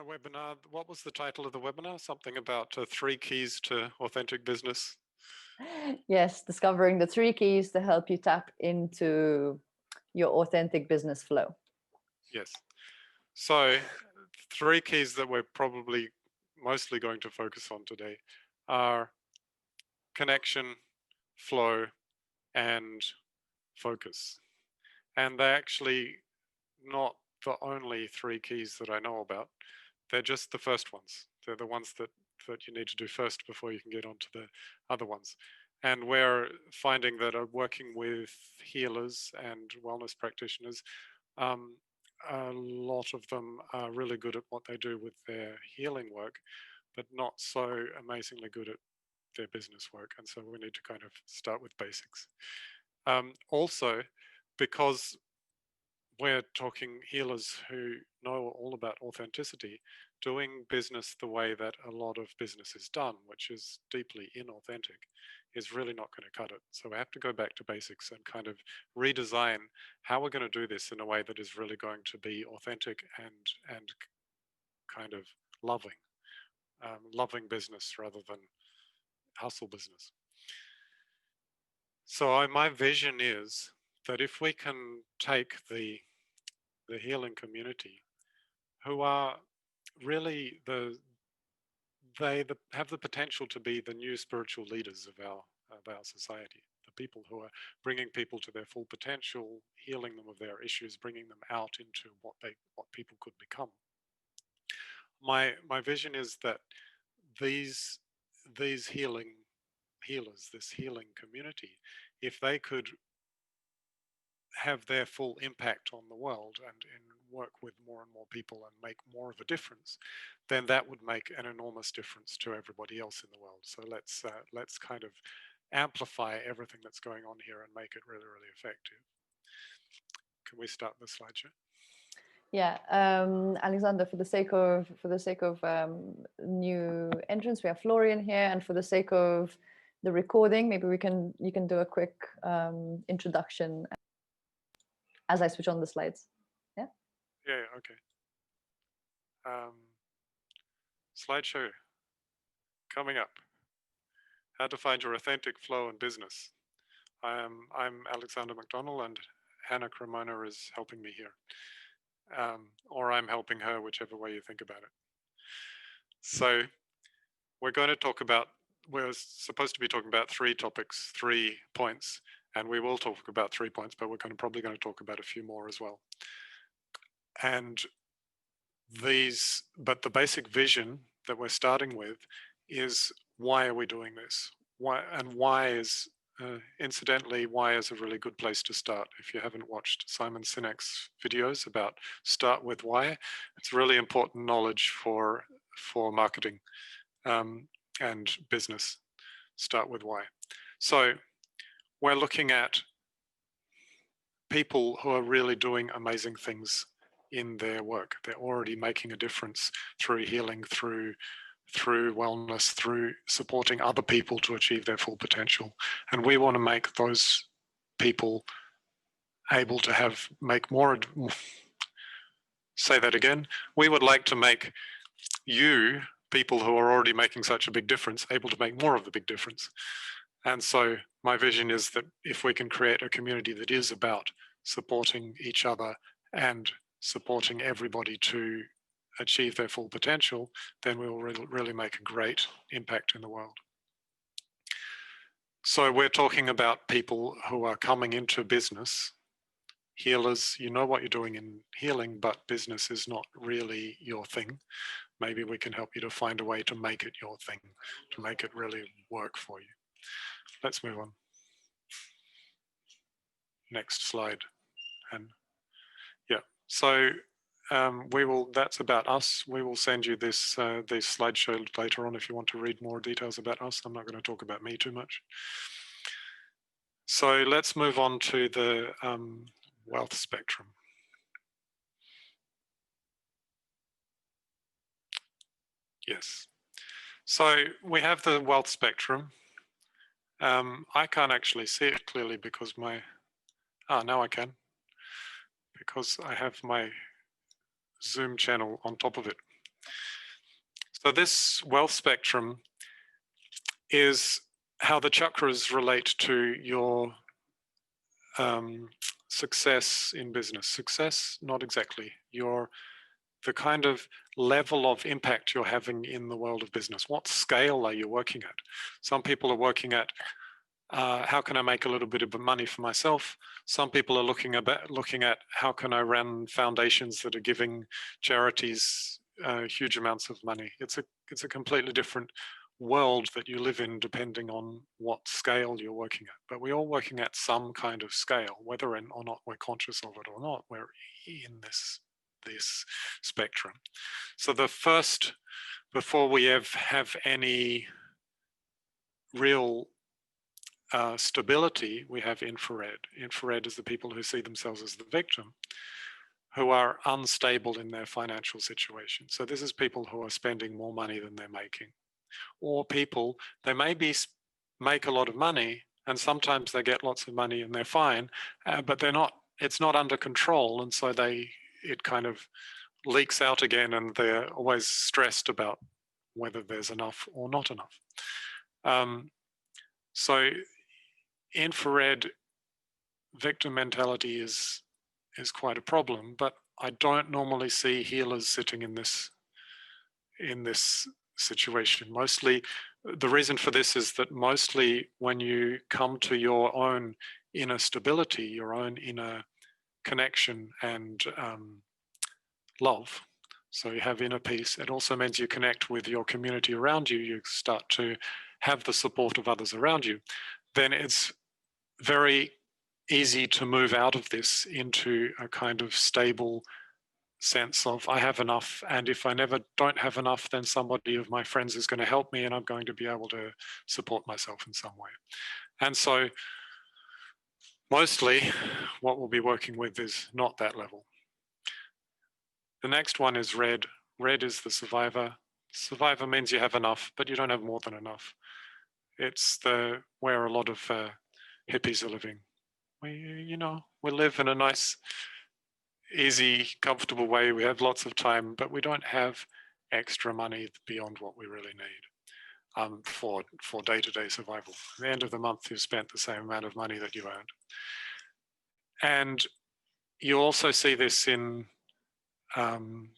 webinar. What was the title of the webinar? Something about 3 keys to authentic business. Yes, discovering the 3 keys to help you tap into your authentic business flow. Yes. So 3 keys that we're probably mostly going to focus on today are connection, flow, and focus. And they're actually not the only 3 keys that I know about. They're just the first ones. They're the ones that you need to do first before you can get onto the other ones. And we're finding that working with healers and wellness practitioners, a lot of them are really good at what they do with their healing work, but not so amazingly good at their business work. And so we need to kind of start with basics. Also, because we're talking healers who know all about authenticity, doing business the way that a lot of business is done, which is deeply inauthentic, is really not going to cut it. So we have to go back to basics and kind of redesign how we're going to do this in a way that is really going to be authentic and kind of loving, loving business rather than hustle business. So my vision is that if we can take the healing community, who are really have the potential to be the new spiritual leaders of our society, the people who are bringing people to their full potential, healing them of their issues, bringing them out into what people could become. My vision is that these healers, this healing community, if they could have their full impact on the world and work with more and more people and make more of a difference, then that would make an enormous difference to everybody else in the world. So let's kind of amplify everything that's going on here and make it really, really effective. Can we start the slideshow? Yeah, Alexander, for the sake of new entrants, we have Florian here, and for the sake of the recording, maybe you can do a quick introduction as I switch on the slides. Yeah. Yeah. Okay. Slideshow coming up. How to find your authentic flow in business. I'm Alexander McDonell, and Hannah Cremona is helping me here. Or I'm helping her, whichever way you think about it. So we're supposed to be talking about 3 topics, 3 points, and we will talk about 3 points, but we're probably going to talk about a few more as well. And but the basic vision that we're starting with is, why are we doing this? Why is incidentally, why is a really good place to start. If you haven't watched Simon Sinek's videos about start with why, it's really important knowledge for marketing and business. Start with why. So we're looking at people who are really doing amazing things in their work. They're already making a difference through healing, through wellness, through supporting other people to achieve their full potential. And we want to make those people able to make more. Say that again. We would like to make you, people who are already making such a big difference, able to make more of the big difference. And so my vision is that if we can create a community that is about supporting each other and supporting everybody to achieve their full potential, then we will really make a great impact in the world. So we're talking about people who are coming into business, healers. You know what you're doing in healing, but business is not really your thing. Maybe we can help you to find a way to make it your thing, to make it really work for you. Let's move on. Next slide. And yeah, so that's about us. We will send you this slideshow later on if you want to read more details about us. I'm not going to talk about me too much. So let's move on to the wealth spectrum. Yes. So we have the wealth spectrum. I can't actually see it clearly because now I can, because I have my Zoom channel on top of it. So this wealth spectrum is how the chakras relate to your success in business. Success, not exactly. The kind of level of impact you're having in the world of business. What scale are you working at? Some people are working at how can I make a little bit of money for myself? Some people are looking at how can I run foundations that are giving charities huge amounts of money. It's a completely different world that you live in depending on what scale you're working at. But we're all working at some kind of scale, whether or not we're conscious of it or not. We're in this spectrum. So the first, before we have any real stability, we have infrared. Infrared is the people who see themselves as the victim, who are unstable in their financial situation. So this is people who are spending more money than they're making. Or people, they make a lot of money, and sometimes they get lots of money and they're fine, but it's not under control, and so it kind of leaks out again, and they're always stressed about whether there's enough or not enough. So infrared victim mentality is quite a problem, but I don't normally see healers sitting in this situation. Mostly, the reason for this is that mostly when you come to your own inner stability, your own inner connection and love, so you have inner peace, it also means you connect with your community around you, you start to have the support of others around you, then it's very easy to move out of this into a kind of stable sense of I have enough, and if I never don't have enough, then somebody of my friends is going to help me and I'm going to be able to support myself in some way. And so mostly what we'll be working with is not that level. The next one is red. Red is the survivor. Survivor means you have enough, but you don't have more than enough. It's where a lot of hippies are living. We live in a nice, easy, comfortable way. We have lots of time, but we don't have extra money beyond what we really need for day-to-day survival. At the end of the month, you've spent the same amount of money that you earned. And you also see this in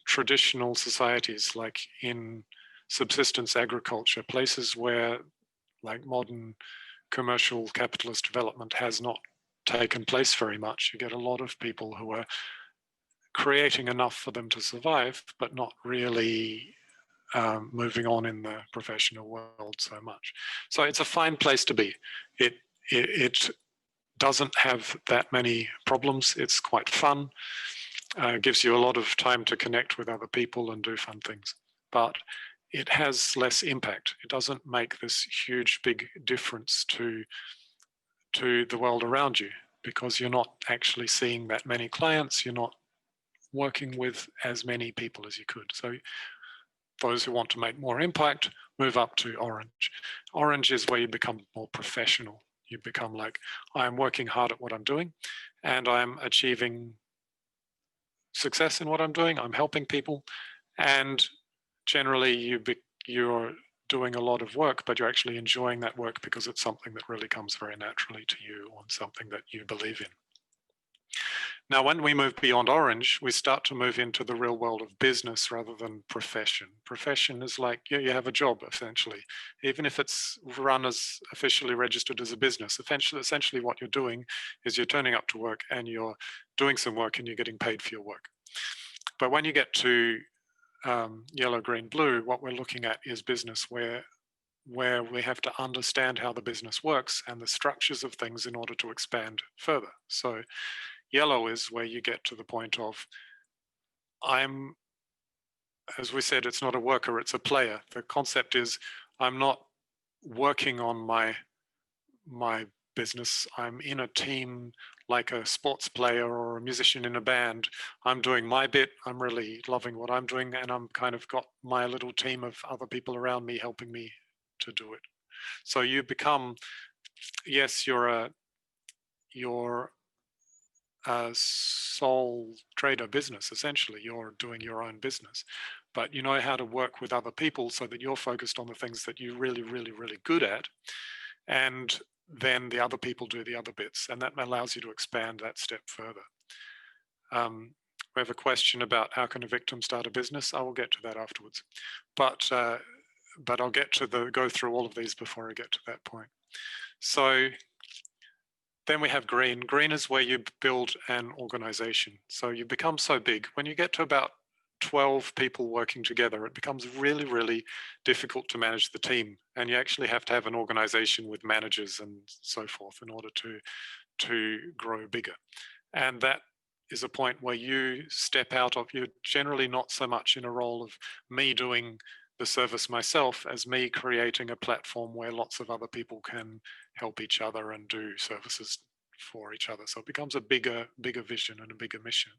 traditional societies, like in subsistence agriculture, places where like modern commercial capitalist development has not taken place very much. You get a lot of people who are creating enough for them to survive, but not really moving on in the professional world so much. So it's a fine place to be. It doesn't have that many problems. It's quite fun. Gives you a lot of time to connect with other people and do fun things. But it has less impact. It doesn't make this huge, big difference to the world around you, because you're not actually seeing that many clients. You're not working with as many people as you could. So those who want to make more impact move up to orange. Orange is where you become more professional. You become like, I'm working hard at what I'm doing and I'm achieving success in what I'm doing. I'm helping people, and generally you're doing a lot of work, but you're actually enjoying that work because it's something that really comes very naturally to you, or something that you believe in. Now, when we move beyond orange, we start to move into the real world of business rather than profession. Profession is like, you have a job, essentially. Even if it's run as officially registered as a business, essentially what you're doing is you're turning up to work and you're doing some work and you're getting paid for your work. But when you get to yellow, green, blue, what we're looking at is business where we have to understand how the business works and the structures of things in order to expand further. So yellow is where you get to the point of, as we said, it's not a worker, it's a player. The concept is I'm not working on my business. I'm in a team like a sports player or a musician in a band. I'm doing my bit. I'm really loving what I'm doing, and I'm kind of got my little team of other people around me helping me to do it. So you become, yes, you're a sole trader business. Essentially, you're doing your own business, but you know how to work with other people so that you're focused on the things that you're really, really, really good at, and then the other people do the other bits, and that allows you to expand that step further. We have a question about how can a victim start a business. I will get to that afterwards, but I'll get to go through all of these before I get to that point. So then we have green. Green is where you build an organization. So you become so big. When you get to about 12 people working together, it becomes really, really difficult to manage the team. And you actually have to have an organization with managers and so forth in order to grow bigger. And that is a point where you step out of, you're generally not so much in a role of me doing the service myself as me creating a platform where lots of other people can help each other and do services for each other. So it becomes a bigger vision and a bigger mission.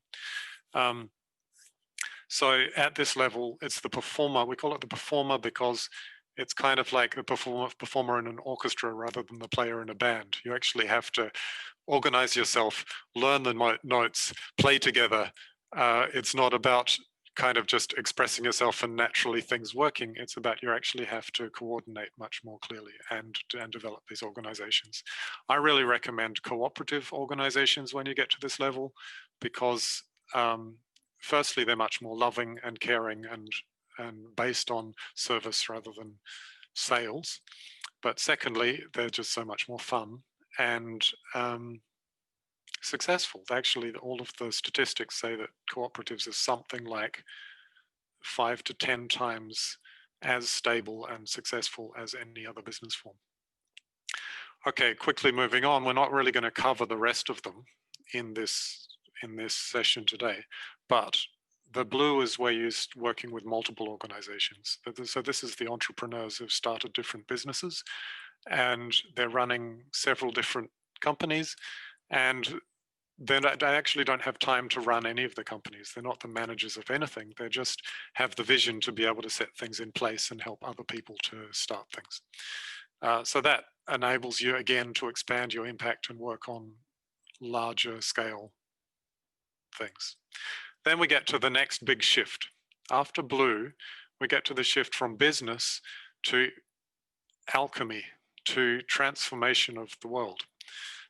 So at this level, it's the performer. We call it the performer because it's kind of like the performer in an orchestra rather than the player in a band. You actually have to organize yourself, learn the notes, play together. It's not about kind of just expressing yourself and naturally things working. It's about you actually have to coordinate much more clearly and develop these organizations. I really recommend cooperative organizations when you get to this level because firstly, they're much more loving and caring and based on service rather than sales. But secondly, they're just so much more fun and successful. Actually, all of the statistics say that cooperatives are something like 5 to 10 times as stable and successful as any other business form. Okay, quickly moving on. We're not really going to cover the rest of them in this session today, but the blue is where you're working with multiple organizations. So this is the entrepreneurs who've started different businesses and they're running several different companies, and they actually don't have time to run any of the companies. They're not the managers of anything. They just have the vision to be able to set things in place and help other people to start things. So that enables you again to expand your impact and work on larger scale things. Then we get to the next big shift. After blue, we get to the shift from business to alchemy, to transformation of the world.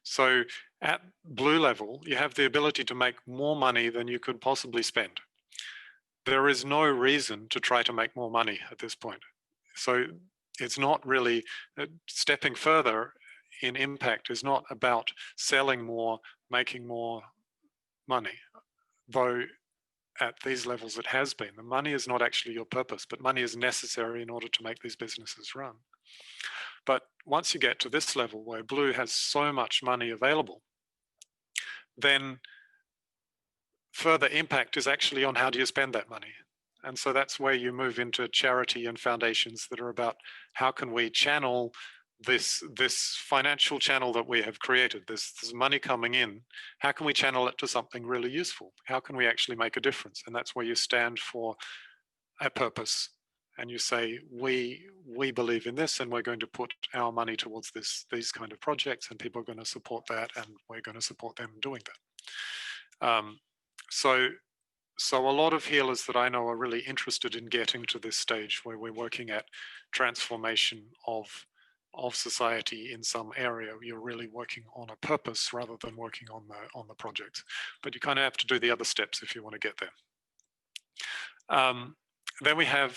So at blue level, you have the ability to make more money than you could possibly spend. There is no reason to try to make more money at this point. So it's not really stepping further in impact is not about selling more, making more money, though at these levels it has been. The money is not actually your purpose, but money is necessary in order to make these businesses run. But once you get to this level where blue has so much money available, then further impact is actually on how do you spend that money. And so that's where you move into charity and foundations that are about how can we channel this financial channel that we have created, this money coming in, how can we channel it to something really useful? How can we actually make a difference? And that's where you stand for a purpose. And you say, we believe in this and we're going to put our money towards these kind of projects and people are going to support that and we're going to support them doing that. So a lot of healers that I know are really interested in getting to this stage where we're working at transformation of society in some area. You're really working on a purpose rather than working on the project. But you kind of have to do the other steps if you want to get there. Then we have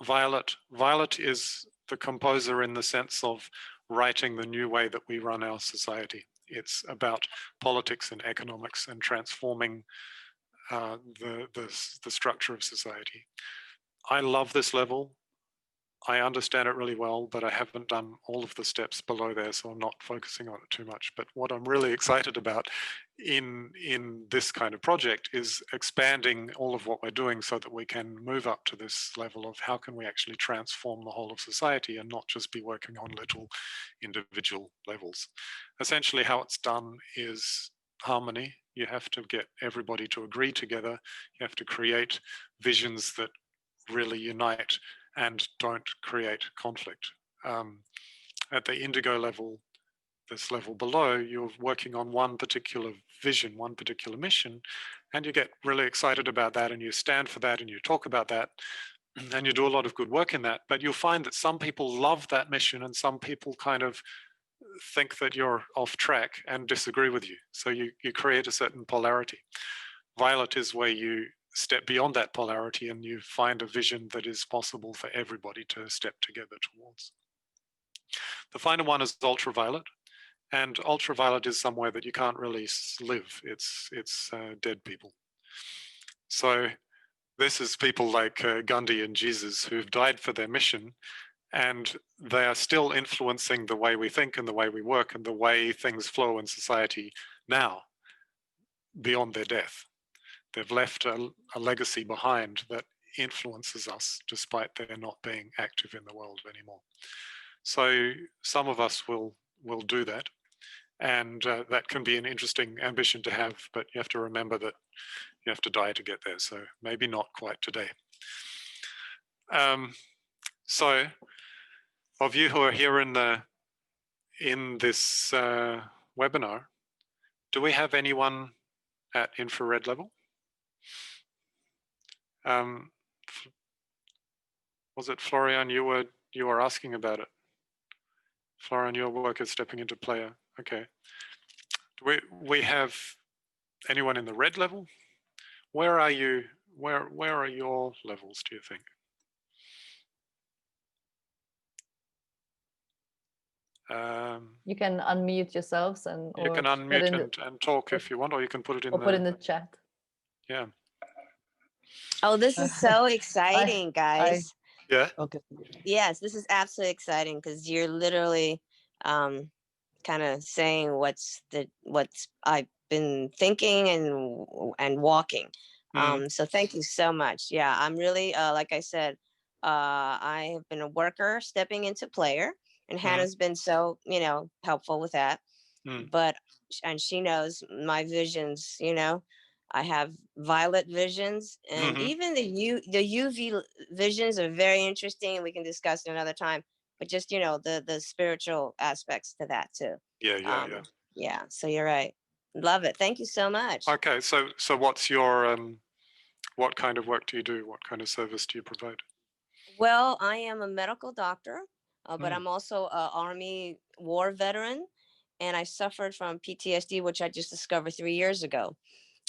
Violet. Violet is the composer in the sense of writing the new way that we run our society. It's about politics and economics and transforming the structure of society. I love this level. I understand it really well, but I haven't done all of the steps below there, so I'm not focusing on it too much. But what I'm really excited about in this kind of project is expanding all of what we're doing so that we can move up to this level of how can we actually transform the whole of society and not just be working on little individual levels. Essentially how it's done is harmony. You have to get everybody to agree together. You have to create visions that really unite and don't create conflict. At the indigo level, this level below, you're working on one particular vision, one particular mission, and you get really excited about that, and you stand for that, and you talk about that, and you do a lot of good work in that. But you'll find that some people love that mission, and some people kind of think that you're off track and disagree with you. So you create a certain polarity. Violet is where you step beyond that polarity and you find a vision that is possible for everybody to step together towards. The final one is ultraviolet, and ultraviolet is somewhere that you can't really live. It's dead people. So this is people like Gandhi and Jesus who've died for their mission, and they are still influencing the way we think and the way we work and the way things flow in society now, beyond their death. They've left a legacy behind that influences us despite their not being active in the world anymore. So some of us will do that, and that can be an interesting ambition to have, but you have to remember that you have to die to get there, so maybe not quite today. So of you who are here in this webinar, do we have anyone at infrared level? Was it Florian? You were asking about it. Florian, your work is stepping into player. Okay. Do we have anyone in the red level? Where are you? Where are your levels, do you think? You can unmute yourselves and you can unmute and talk if you want, or you can put it in put in the chat. Yeah. Oh, this is so exciting, guys. Yeah. Okay. Yes, this is absolutely exciting because you're literally kind of saying what's I've been thinking and walking. So thank you so much. Yeah, I'm really like I said, I have been a worker stepping into player, and Hannah's been so helpful with that. But she knows my visions. I have violet visions, and even the UV visions are very interesting. We can discuss it another time. But just the spiritual aspects to that too. Yeah. So you're right. Love it. Thank you so much. Okay. So what's your what kind of work do you do? What kind of service do you provide? Well, I am a medical doctor, but I'm also an Army war veteran, and I suffered from PTSD, which I just discovered 3 years ago.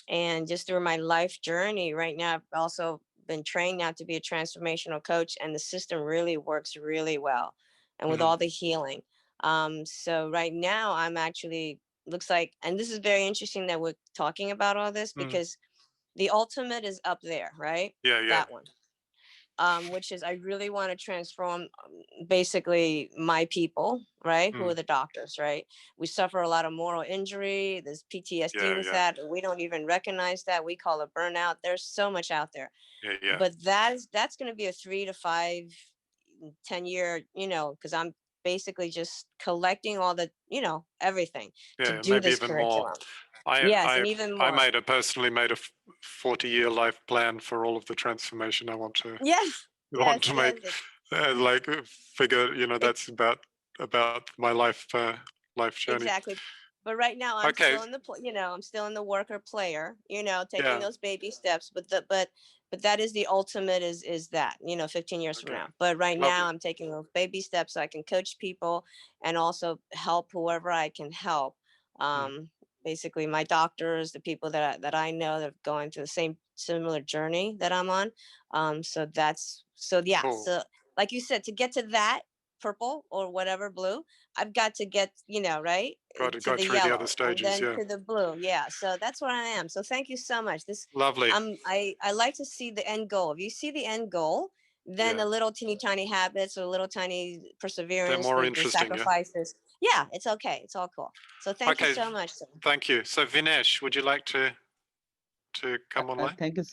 And just through my life journey right now, I've also been trained now to be a transformational coach, and the system really works really well, and with all the healing. So right now I'm actually looks like, and this is very interesting that we're talking about all this because the ultimate is up there, right? Yeah. That one. Which is I really want to transform basically my people, right? Who are the doctors, right? We suffer a lot of moral injury. There's PTSD with that. We don't even recognize that. We call it burnout. There's so much out there. Yeah. But that's going to be a 3 to 5, 10 year, because I'm basically just collecting all the, everything to do maybe this even curriculum. more. And even more. I personally made a 40-year life plan for all of the transformation I want to. Yes. Want to make like figure. That's about my life journey. Exactly. But right now I'm still in the I'm still in the worker player, taking those baby steps, but that is the ultimate is that 15 years from now. But right now I'm taking those baby steps so I can coach people and also help whoever I can help. Basically my doctors, the people that I know that are going through the similar journey that I'm on. So Cool. So like you said, to get to that purple or whatever blue, I've got to get right Got to to go the through yellow the other stages, and then to the blue. So that's where I am. So thank you so much. Lovely. I like to see the end goal. If you see the end goal, then the little teeny tiny habits or little tiny perseverance, more the interesting, sacrifices, it's okay, it's all cool. So thank you so much, sir. Thank you. So Vinesh, would you like to come online? Thank you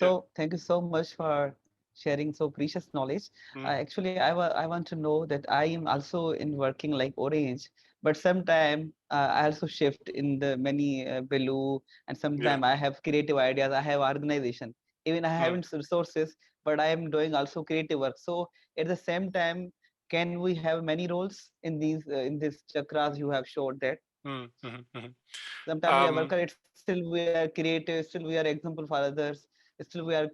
so much for sharing so precious knowledge. Actually, I want to know that I am also in working like orange, but sometimes I also shift in the many blue, and sometimes I have creative ideas. I have organization. Even I haven't resources, but I am doing also creative work. So at the same time, can we have many roles in these in this chakras you have showed that? Sometimes we are worker, it's still we are creative, still we are example for others, still we are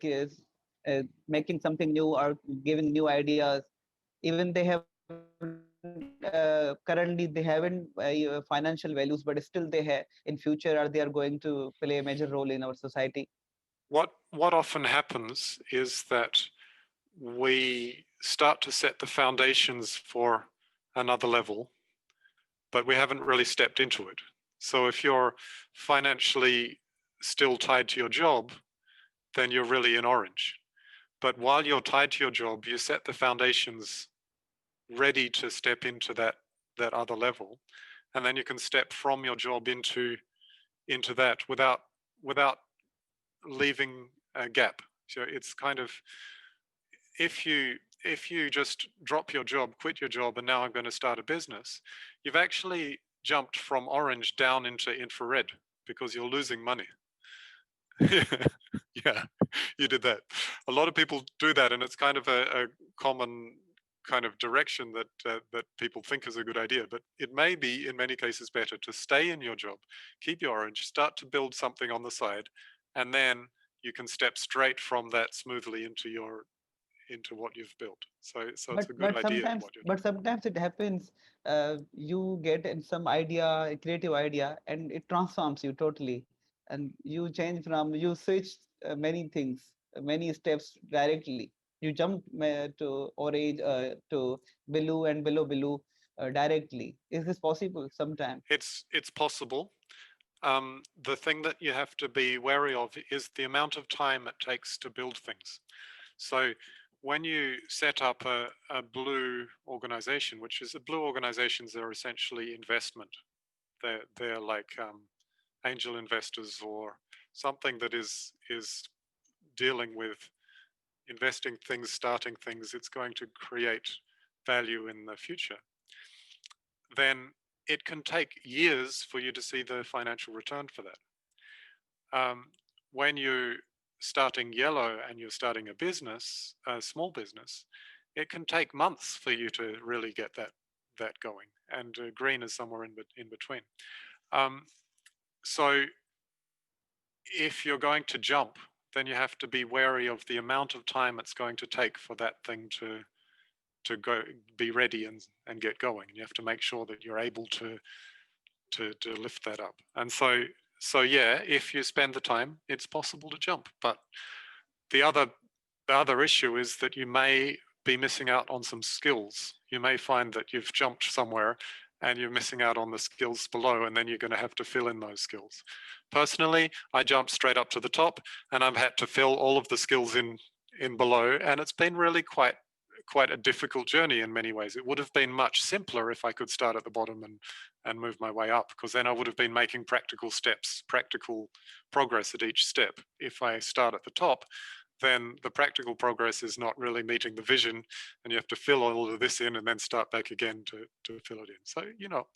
making something new or giving new ideas. Even they have currently they haven't financial values, but still they have in future, or they are going to play a major role in our society. What often happens is that we start to set the foundations for another level, but we haven't really stepped into it. So if you're financially still tied to your job, then you're really in orange. But while you're tied to your job, you set the foundations ready to step into that other level, and then you can step from your job into that without leaving a gap. So it's kind of, if you just drop your job, quit your job, and now I'm going to start a business, you've actually jumped from orange down into infrared because you're losing money. Yeah, you did that. A lot of people do that, and it's kind of a common kind of direction that that people think is a good idea. But it may be, in many cases, better to stay in your job, keep your orange, start to build something on the side, and then you can step straight from that smoothly into what you've built. So it's a good idea. Sometimes it happens. You get in some idea, a creative idea, and it transforms you totally, and you change from, you switch many things, many steps directly. You jump to orange, to blue, and below directly. Is this possible sometime? It's possible. The thing that you have to be wary of is the amount of time it takes to build things. So when you set up a blue organization, which is, blue organizations are essentially investment. They're like angel investors or something that is dealing with investing things, starting things. It's going to create value in the future. Then it can take years for you to see the financial return for that. When you're starting yellow and you're starting a business, a small business, it can take months for you to really get that going. And green is somewhere in between. So if you're going to jump, then you have to be wary of the amount of time it's going to take for that thing to go, be ready and get going. And you have to make sure that you're able to lift that up. And so yeah, if you spend the time, it's possible to jump. But the other issue is that you may be missing out on some skills. You may find that you've jumped somewhere and you're missing out on the skills below, and then you're going to have to fill in those skills. Personally, I jumped straight up to the top, and I've had to fill all of the skills in below, and it's been really quite a difficult journey in many ways. It would have been much simpler if I could start at the bottom and move my way up, because then I would have been making practical steps, practical progress at each step. If I start at the top, then the practical progress is not really meeting the vision, and you have to fill all of this in and then start back again to fill it in. So, you know,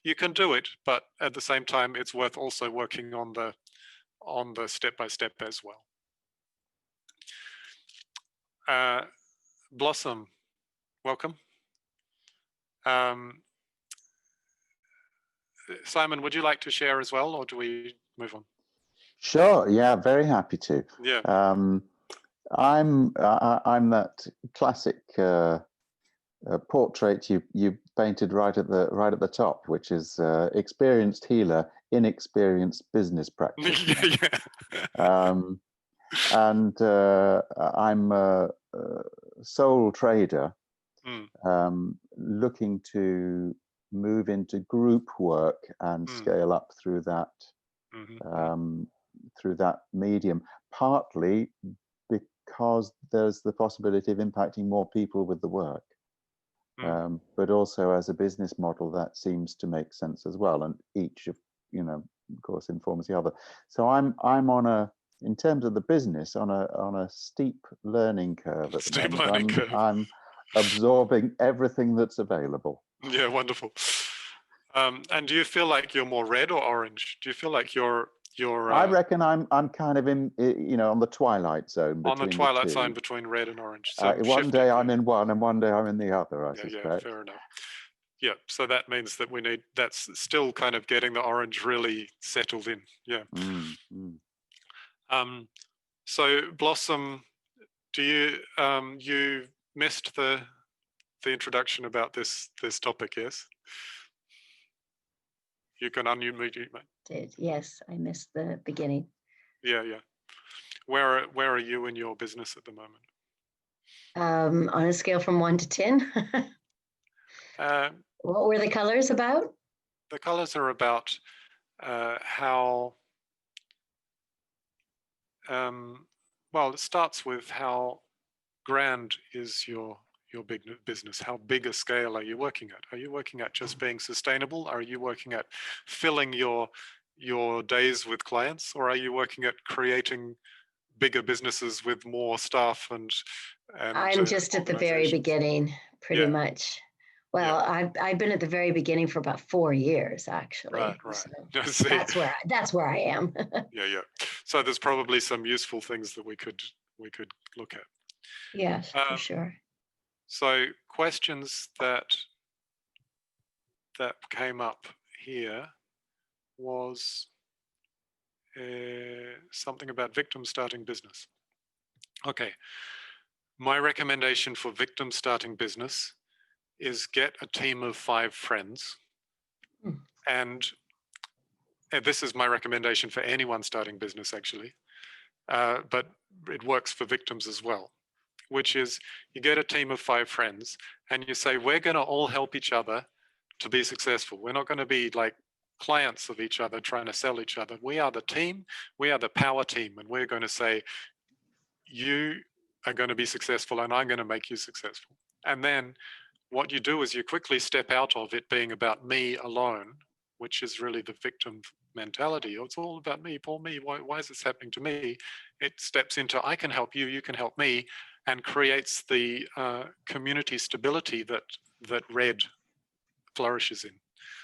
you can do it, but at the same time, it's worth also working on the step-by-step as well. Blossom, welcome. Simon, would you like to share as well, or do we move on? Sure. Yeah, very happy to. Yeah. I'm that classic portrait you painted right at the top, which is experienced healer, inexperienced business practitioner. And I'm a sole trader, looking to move into group work and scale up through that through that medium, partly because there's the possibility of impacting more people with the work, but also as a business model that seems to make sense as well, and each of course informs the other. So I'm on in terms of the business, on a steep learning curve at the moment. I'm absorbing everything that's available. Yeah, wonderful. And do you feel like you're more red or orange? Do you feel like you're I reckon I'm kind of in on the twilight zone. On the twilight zone between red and orange. So one day I'm in one, and one day I'm in the other, I suspect. Yeah, fair enough. Yeah, so that means that that's still kind of getting the orange really settled in. Yeah. So Blossom, do you missed the introduction about this topic? Yes. You can unmute me, mate. Yes, I missed the beginning. Yeah. Where are you in your business at the moment? On a scale from 1 to 10. What were the colors about? The colors are about how, well, it starts with how grand is your big business. How big a scale are you working at? Are you working at just being sustainable? Are you working at filling your days with clients? Or are you working at creating bigger businesses with more staff and I'm just at the very beginning, pretty much. Well, I've been at the very beginning for about 4 years, actually. Right. So that's where I am. Yeah. So there's probably some useful things that we could look at. Yes, for sure. So questions that came up here was something about victims starting business. Okay. My recommendation for victims starting business is get a team of 5 friends. And this is my recommendation for anyone starting business, actually. But it works for victims as well, which is you get a team of 5 friends and you say, we're going to all help each other to be successful. We're not going to be like clients of each other trying to sell each other. We are the team. We are the power team. And we're going to say, you are going to be successful and I'm going to make you successful. And then what you do is you quickly step out of it being about me alone, which is really the victim mentality. It's all about me, poor me. Why is this happening to me? It steps into I can help you, you can help me, and creates the community stability that red flourishes in.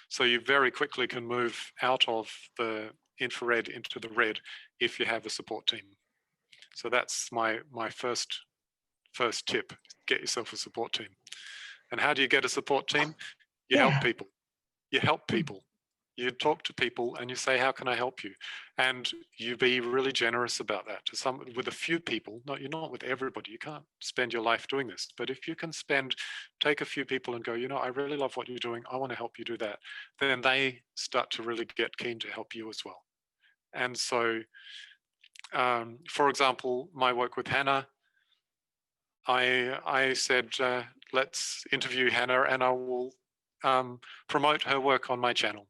So you very quickly can move out of the infrared into the red if you have a support team. So that's my first tip. Get yourself a support team. And how do you get a support team? You help people. You help people. You talk to people and you say, how can I help you? And you be really generous about that with a few people. You're not with everybody. You can't spend your life doing this. But if you can take a few people and go, I really love what you're doing. I want to help you do that. Then they start to really get keen to help you as well. And so, for example, my work with Hannah, I said, let's interview Hannah and I will promote her work on my channel.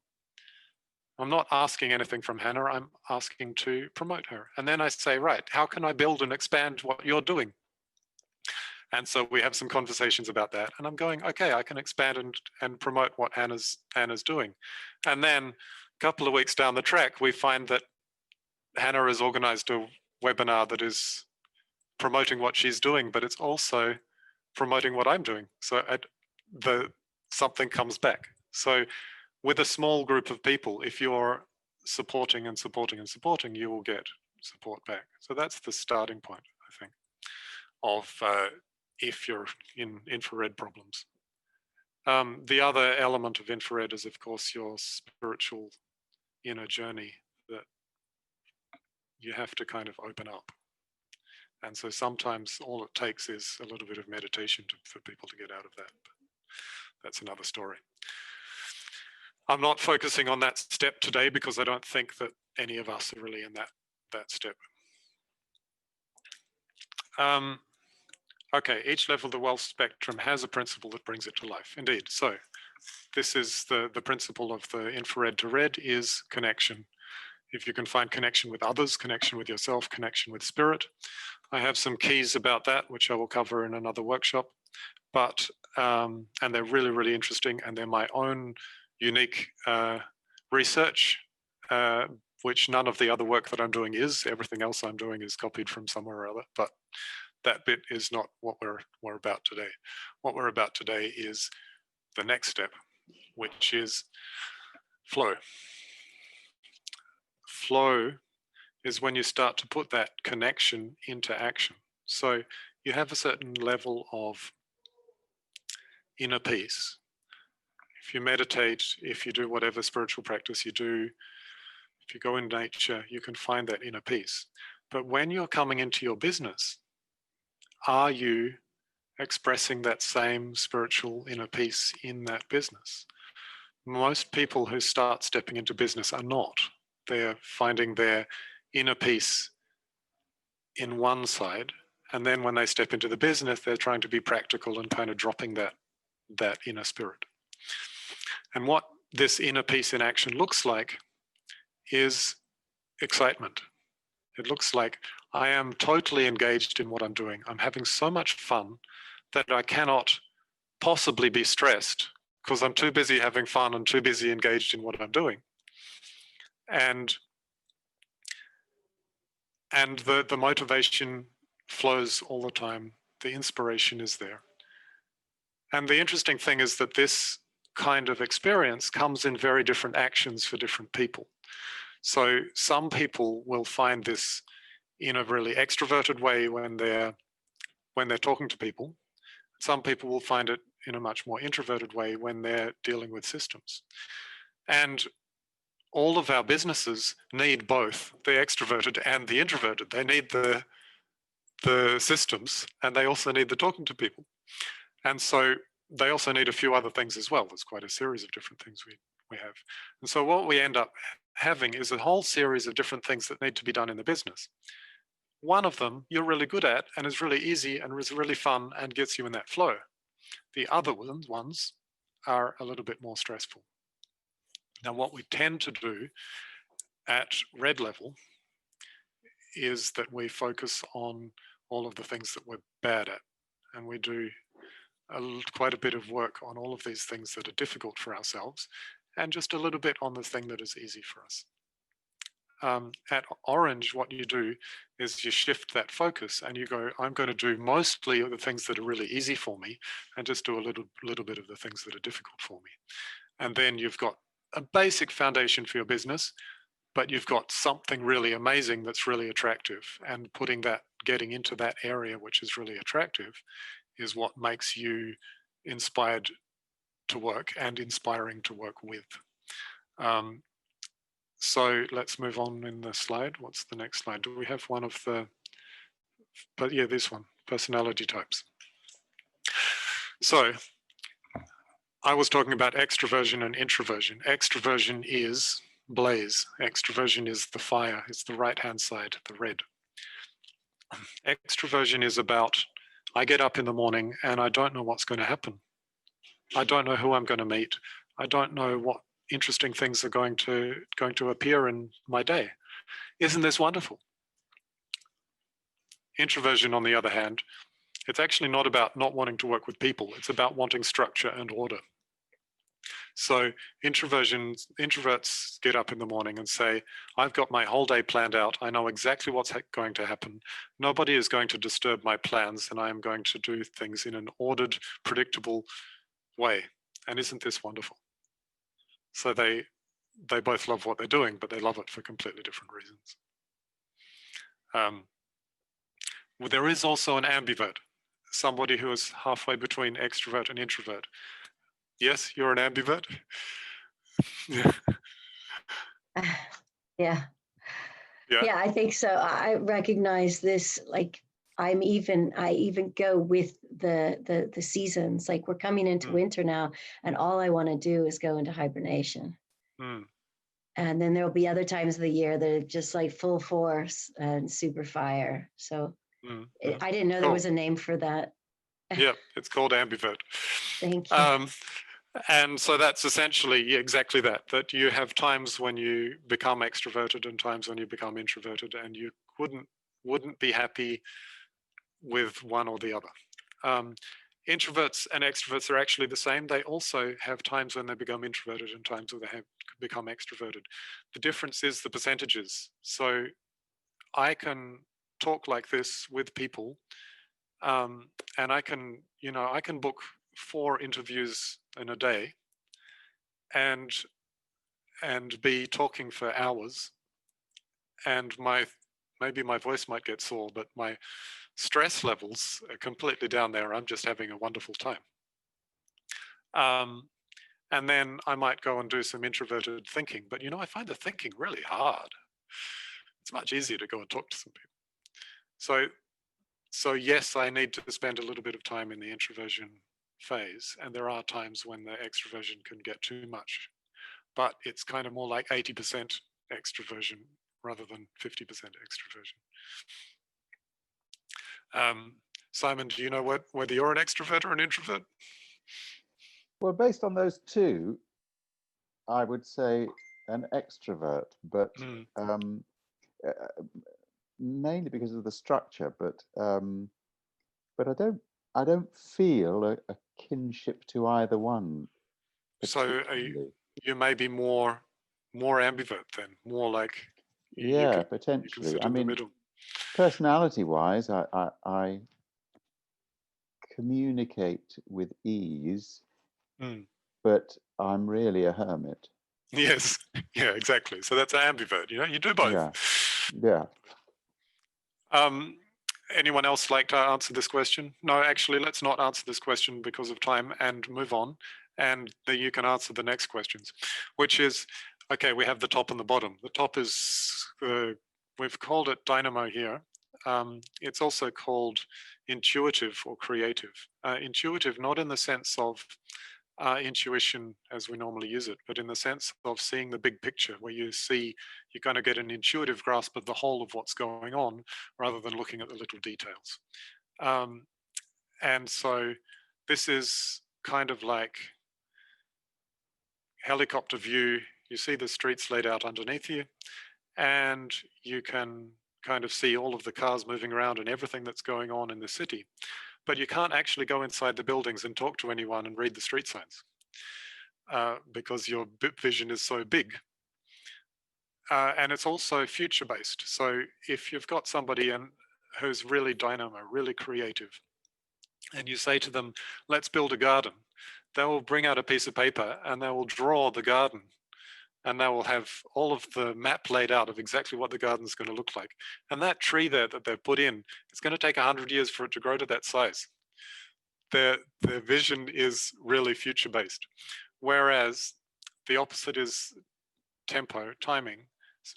I'm not asking anything from Hannah, I'm asking to promote her. And then I say, right, how can I build and expand what you're doing? And so we have some conversations about that. And I'm going, okay, I can expand and promote what Hannah's doing. And then a couple of weeks down the track, we find that Hannah has organized a webinar that is promoting what she's doing, but it's also promoting what I'm doing. So something comes back. So with a small group of people, if you're supporting and supporting and supporting, you will get support back. So that's the starting point, I think, of if you're in infrared problems. The other element of infrared is, of course, your spiritual inner journey that you have to kind of open up. And so sometimes all it takes is a little bit of meditation for people to get out of that. But that's another story. I'm not focusing on that step today because I don't think that any of us are really in that step. Okay, each level of the wealth spectrum has a principle that brings it to life. Indeed. So this is the principle of the infrared to red is connection. If you can find connection with others, connection with yourself, connection with spirit. I have some keys about that, which I will cover in another workshop. But, and they're really, really interesting. And they're my own unique research, which none of the other work that I'm doing is. Everything else I'm doing is copied from somewhere or other. But that bit is not what we're about today. What we're about today is the next step, which is flow. Flow is when you start to put that connection into action. So you have a certain level of inner peace. if you meditate, if you do whatever spiritual practice you do, if you go in nature, you can find that inner peace. But when you're coming into your business, are you expressing that same spiritual inner peace in that business? Most people who start stepping into business are not. They're finding their inner peace in one side, and then when they step into the business, they're trying to be practical and kind of dropping that inner spirit. And what this inner peace in action looks like is excitement. It looks like I am totally engaged in what I'm doing. I'm having so much fun that I cannot possibly be stressed because I'm too busy having fun and too busy engaged in what I'm doing. And the motivation flows all the time. The inspiration is there. And the interesting thing is that this kind of experience comes in very different actions for different people. So some people will find this in a really extroverted way when they're talking to people. Some people will find it in a much more introverted way when they're dealing with systems. And all of our businesses need both the extroverted and the introverted. They need the systems, and they also need the talking to people. And so they also need a few other things as well. There's quite a series of different things we have. And so what we end up having is a whole series of different things that need to be done in the business. One of them you're really good at and is really easy and is really fun and gets you in that flow. The other ones are a little bit more stressful. Now, what we tend to do at red level is that we focus on all of the things that we're bad at, and we do quite a bit of work on all of these things that are difficult for ourselves, and just a little bit on the thing that is easy for us. At orange, what you do is you shift that focus and you go, I'm going to do mostly the things that are really easy for me and just do a little bit of the things that are difficult for me. And then you've got a basic foundation for your business, but you've got something really amazing that's really attractive, and getting into that area which is really attractive is what makes you inspired to work and inspiring to work with. So let's move on in the slide. What's the next slide? Do we have one of the, but yeah, this one, personality types. So I was talking about extroversion and introversion. Extroversion is blaze. Extroversion is the fire. It's the right-hand side, the red. Extroversion is about, I get up in the morning and I don't know what's going to happen. I don't know who I'm going to meet. I don't know what interesting things are going to appear in my day. Isn't this wonderful? Introversion, on the other hand, it's actually not about not wanting to work with people. It's about wanting structure and order. So introverts get up in the morning and say, I've got my whole day planned out. I know exactly what's going to happen. Nobody is going to disturb my plans, and I am going to do things in an ordered, predictable way. And isn't this wonderful? So they both love what they're doing, but they love it for completely different reasons. Well, there is also an ambivert, somebody who is halfway between extrovert and introvert. Yes, you're an ambivert? Yeah. Yeah, I think so. I recognize this, like I even go with the seasons. Like we're coming into winter now, and all I want to do is go into hibernation. And then there'll be other times of the year that are just like full force and super fire. So I didn't know there was a name for that. Yeah, it's called ambivert. Thank you. And so that's essentially exactly that you have times when you become extroverted and times when you become introverted, and you wouldn't be happy with one or the other. Introverts and extroverts are actually the same. They also have times when they become introverted and times when they become extroverted. The difference is the percentages. So I can talk like this with people, and I can book 4 interviews in a day and be talking for hours, and maybe my voice might get sore, but my stress levels are completely down there. I'm just having a wonderful time. And then I might go and do some introverted thinking. But, you know, I find the thinking really hard. It's much easier to go and talk to some people. So yes, I need to spend a little bit of time in the introversion phase. And there are times when the extroversion can get too much. But it's kind of more like 80% extroversion rather than 50% extroversion. Simon, do you know whether you're an extrovert or an introvert? Well, based on those two, I would say an extrovert, but mainly because of the structure. But I don't feel a kinship to either one. So you may be more ambivert then, more like potentially. I mean, the middle. Personality-wise, I communicate with ease, but I'm really a hermit. Yes, yeah, exactly. So that's an ambivert. You know, you do both. Yeah. Anyone else like to answer this question? No, actually, let's not answer this question because of time and move on. And then you can answer the next questions, which is, okay, we have the top and the bottom. The top is, we've called it dynamo here. It's also called intuitive or creative. Intuitive, not in the sense of intuition as we normally use it, but in the sense of seeing the big picture, where you see, you're going to get an intuitive grasp of the whole of what's going on rather than looking at the little details. And so this is kind of like helicopter view. You see the streets laid out underneath you, and you can kind of see all of the cars moving around and everything that's going on in the city. But you can't actually go inside the buildings and talk to anyone and read the street signs because your vision is so big. And it's also future-based. So if you've got somebody who's really dynamo, really creative, and you say to them, let's build a garden, they will bring out a piece of paper and they will draw the garden. And they will have all of the map laid out of exactly what the garden is going to look like. And that tree there that they've put in, it's going to take 100 years for it to grow to that size. Their vision is really future-based. Whereas the opposite is tempo, timing,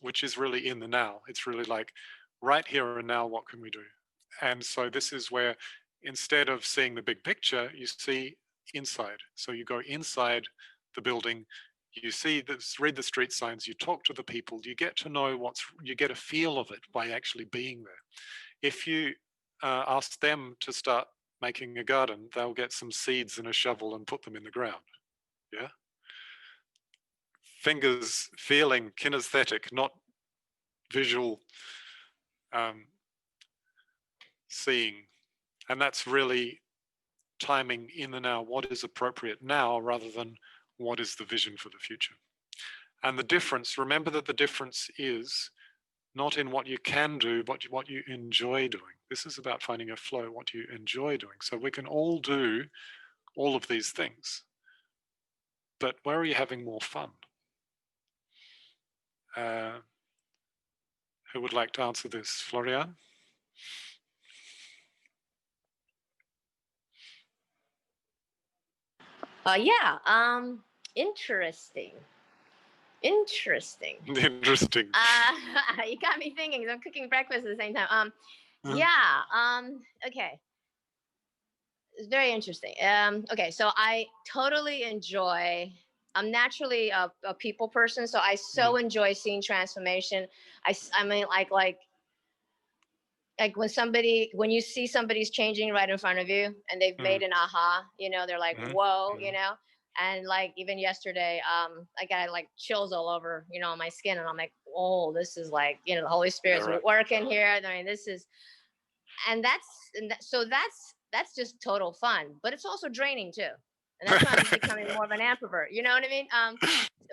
which is really in the now. It's really like right here and now, what can we do? And so this is where instead of seeing the big picture, you see inside. So you go inside the building, you see this, read the street signs, you talk to the people, you get to know you get a feel of it by actually being there. If you ask them to start making a garden, they'll get some seeds and a shovel and put them in the ground. Yeah. Fingers feeling, kinesthetic, not visual seeing. And that's really timing in the now, what is appropriate now rather than what is the vision for the future. And the difference, remember that the difference is not in what you can do, but what you enjoy doing. This is about finding a flow, what you enjoy doing. So we can all do all of these things, but where are you having more fun? Who would like to answer this? Florian? Interesting. Interesting. Interesting. You got me thinking. I'm cooking breakfast at the same time. Okay. It's very interesting. Okay, so I totally enjoy. I'm naturally a people person, so I so enjoy seeing transformation. I mean, like when you see somebody's changing right in front of you, and they've made an aha, you know, they're like, whoa, you know. And like even yesterday, I got like chills all over, you know, on my skin, and I'm like, oh, this is like, you know, the Holy Spirit's working here. I mean, this is, so that's just total fun, but it's also draining too, and that's why I'm becoming more of an ambivert. You know what I mean?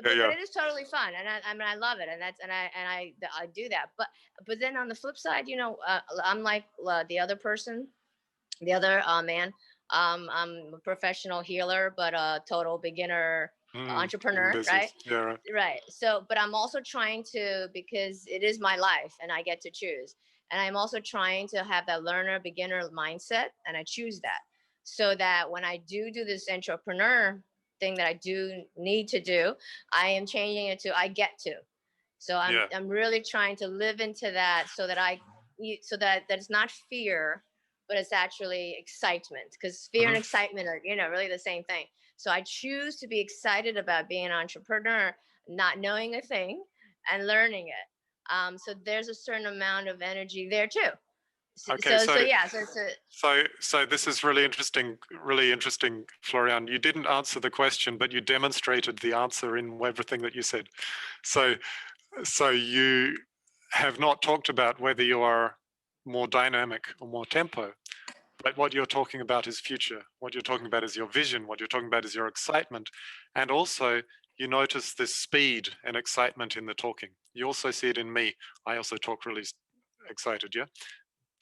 But it is totally fun, and I mean, I love it, and I do that. But then on the flip side, you know, I'm like the other person, the other man. I'm a professional healer, but a total beginner entrepreneur, right? Yeah, right. So, but I'm also trying to, because it is my life and I get to choose. And I'm also trying to have that learner beginner mindset, and I choose that so that when I do this entrepreneur thing that I do need to do, I am changing it to I get to. So I'm really trying to live into that so that that it's not fear, but it's actually excitement, because fear and excitement are, really the same thing. So I choose to be excited about being an entrepreneur, not knowing a thing and learning it. So there's a certain amount of energy there too. Okay, So this is really interesting, Florian. You didn't answer the question, but you demonstrated the answer in everything that you said. So you have not talked about whether you are more dynamic or more tempo, but what you're talking about is future. What you're talking about is your vision. What you're talking about is your excitement. And also you notice this speed and excitement in the talking. You also see it in me. I also talk really excited, yeah?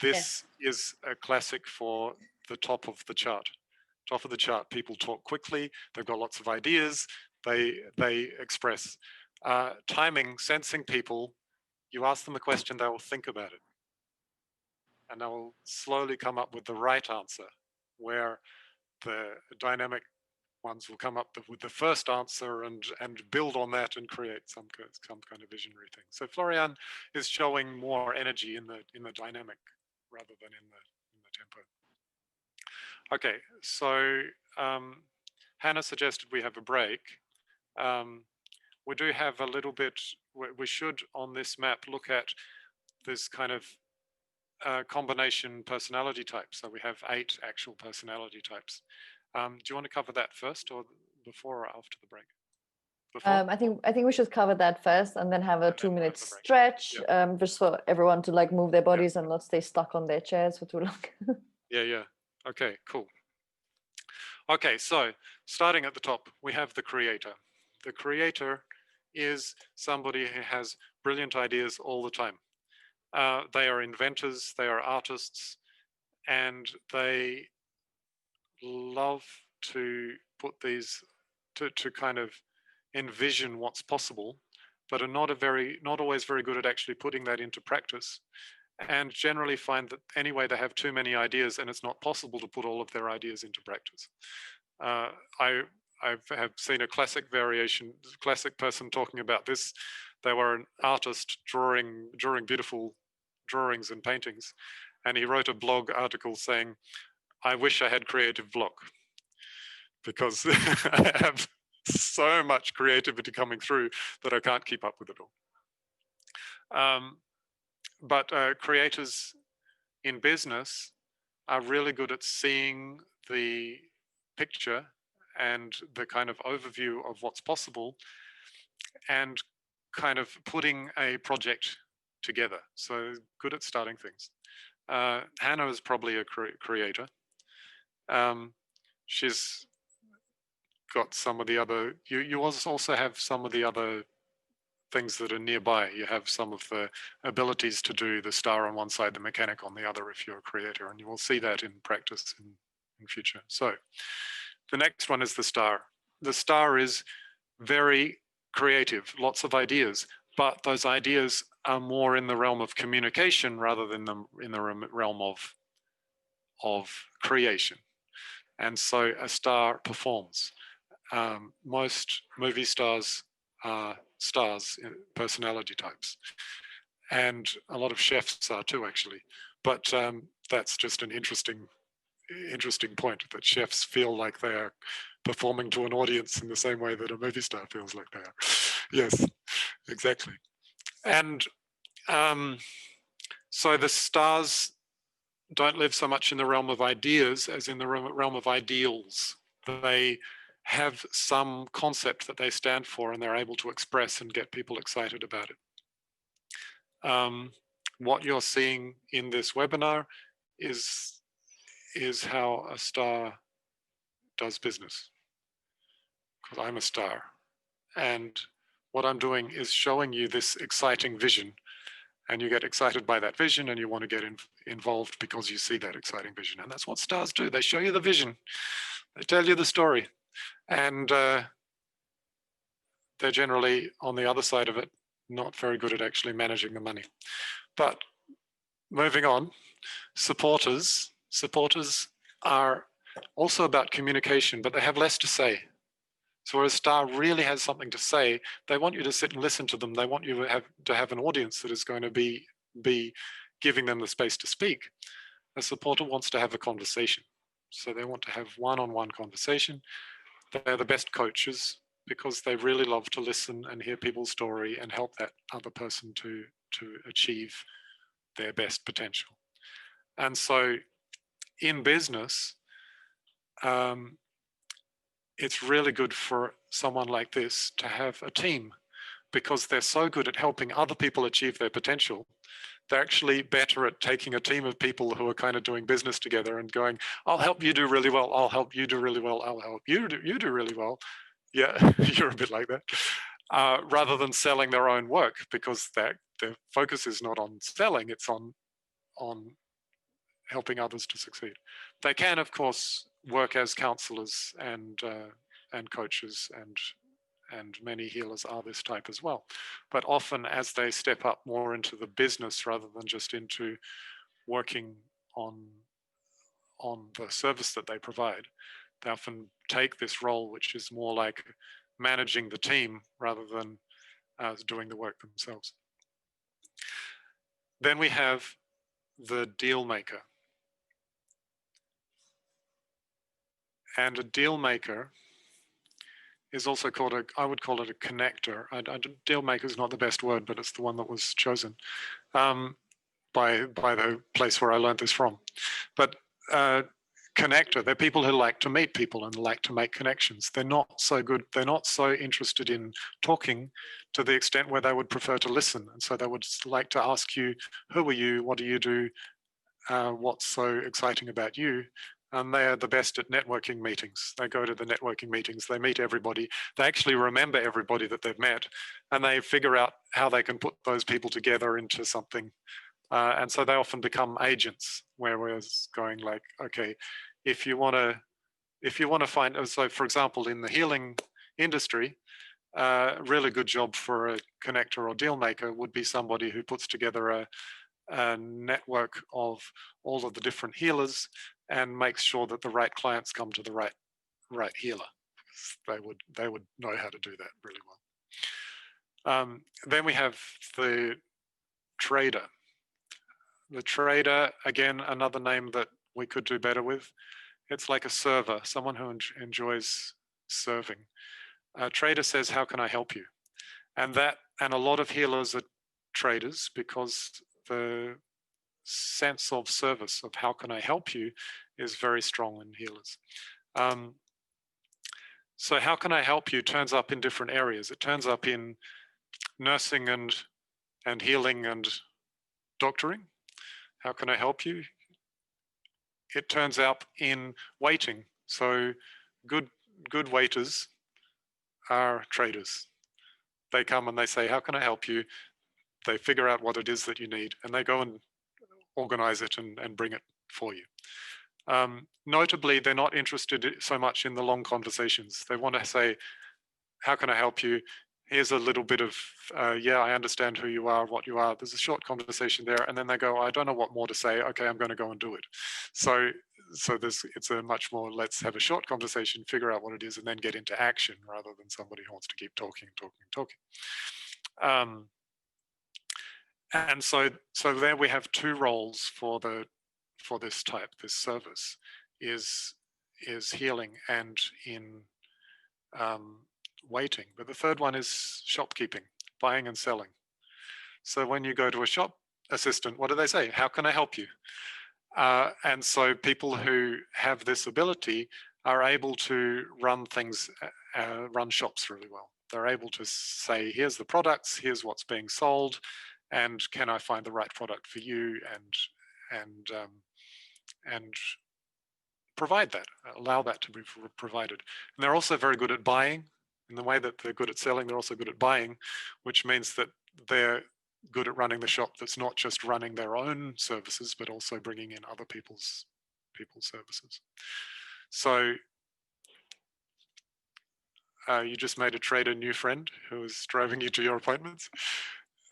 This is a classic for the top of the chart. Top of the chart, people talk quickly, they've got lots of ideas, they express. Timing, sensing people, you ask them a question, they will think about it. And they will slowly come up with the right answer, where the dynamic ones will come up with the first answer and build on that and create some kind of visionary thing. So Florian is showing more energy in the dynamic rather than in the tempo. Okay, so Hannah suggested we have a break. We do have a little bit, we should on this map look at this kind of combination personality types. So we have 8 actual personality types. Do you want to cover that first, or before or after the break? I think we should cover that first, and then have a 2-minute stretch, just for everyone to like move their bodies and not stay stuck on their chairs for too long. Yeah. Okay, cool. Okay, so starting at the top, we have the creator. The creator is somebody who has brilliant ideas all the time. They are inventors, they are artists, and they love to put these, to kind of envision what's possible, but are not always very good at actually putting that into practice, and generally find that anyway they have too many ideas and it's not possible to put all of their ideas into practice. I have seen a classic person talking about this. They were an artist drawing beautiful drawings and paintings, and he wrote a blog article saying, I wish I had creative block, because I have so much creativity coming through that I can't keep up with it all. But creators in business are really good at seeing the picture and the kind of overview of what's possible and kind of putting a project together. So good at starting things. Hannah is probably a creator. She's got some of the other, you also have some of the other things that are nearby. You have some of the abilities to do the star on one side, the mechanic on the other if you're a creator, and you will see that in practice in future. So the next one is the star. The star is very creative, lots of ideas, but those ideas are more in the realm of communication rather than in the realm of creation. And so a star performs. Most movie stars are stars, personality types, and a lot of chefs are too, actually. But that's just an interesting point, that chefs feel like they are performing to an audience in the same way that a movie star feels like they are. Yes, exactly. And so the stars don't live so much in the realm of ideas as in the realm of ideals. They have some concept that they stand for and they're able to express and get people excited about it. What you're seeing in this webinar is how a star does business, because I'm a star. And what I'm doing is showing you this exciting vision, and you get excited by that vision and you want to get involved because you see that exciting vision. And that's what stars do. They show you the vision, they tell you the story, and they're generally on the other side of it, not very good at actually managing the money. But moving on, supporters are also about communication, but they have less to say. So where a star really has something to say, they want you to sit and listen to them. They want you to have an audience that is going to be giving them the space to speak. A supporter wants to have a conversation. So they want to have one-on-one conversation. They're the best coaches because they really love to listen and hear people's story and help that other person to achieve their best potential. And so in business, it's really good for someone like this to have a team, because they're so good at helping other people achieve their potential. They're actually better at taking a team of people who are kind of doing business together and going, I'll help you do really well, I'll help you do really well, I'll help you do really well. Yeah, you're a bit like that. Rather than selling their own work, because their focus is not on selling, it's on helping others to succeed. They can, of course, work as counselors and coaches, and many healers are this type as well. But often as they step up more into the business rather than just into working on the service that they provide, they often take this role, which is more like managing the team rather than doing the work themselves. Then we have the deal maker. And a deal maker is also called I would call it a connector. Deal maker is not the best word, but it's the one that was chosen by the place where I learned this from. But connector, they're people who like to meet people and like to make connections. They're not so good, they're not so interested in talking to the extent where they would prefer to listen. And so they would like to ask you, who are you? What do you do? What's so exciting about you? And they are the best at networking meetings. They go to the networking meetings, they meet everybody, they actually remember everybody that they've met, and they figure out how they can put those people together into something. And so they often become agents, where we're going like, okay, if you want to find, so for example, in the healing industry, a really good job for a connector or deal maker would be somebody who puts together a network of all of the different healers and makes sure that the right clients come to the right healer. They would know how to do that really well. Then we have the trader. The trader, again, another name that we could do better with. It's like a server, someone who enjoys serving. A trader says, how can I help you? And a lot of healers are traders, because the sense of service, of how can I help you, is very strong in healers. So how can I help you turns up in different areas. It turns up in nursing and healing and doctoring. How can I help you? It turns up in waiting. So good waiters are traders. They come and they say, how can I help you? They figure out what it is that you need, and they go and organize it and bring it for you. Notably, they're not interested so much in the long conversations. They want to say, how can I help you? Here's a little bit of, yeah, I understand who you are, what you are. There's a short conversation there, and then they go, I don't know what more to say. Okay, I'm going to go and do it. So it's a much more, let's have a short conversation, figure out what it is, and then get into action, rather than somebody who wants to keep talking. And so there we have two roles for this service, is healing and in waiting. But the third one is shopkeeping, buying and selling. So when you go to a shop assistant, what do they say? How can I help you? And so people who have this ability are able to run things, run shops really well. They're able to say, here's the products, here's what's being sold, and can I find the right product for you, and provide that, allow that to be provided. And they're also very good at buying. In the way that they're good at selling, they're also good at buying, which means that they're good at running the shop that's not just running their own services, but also bringing in other people's services. So you just made a trader new friend who is driving you to your appointments.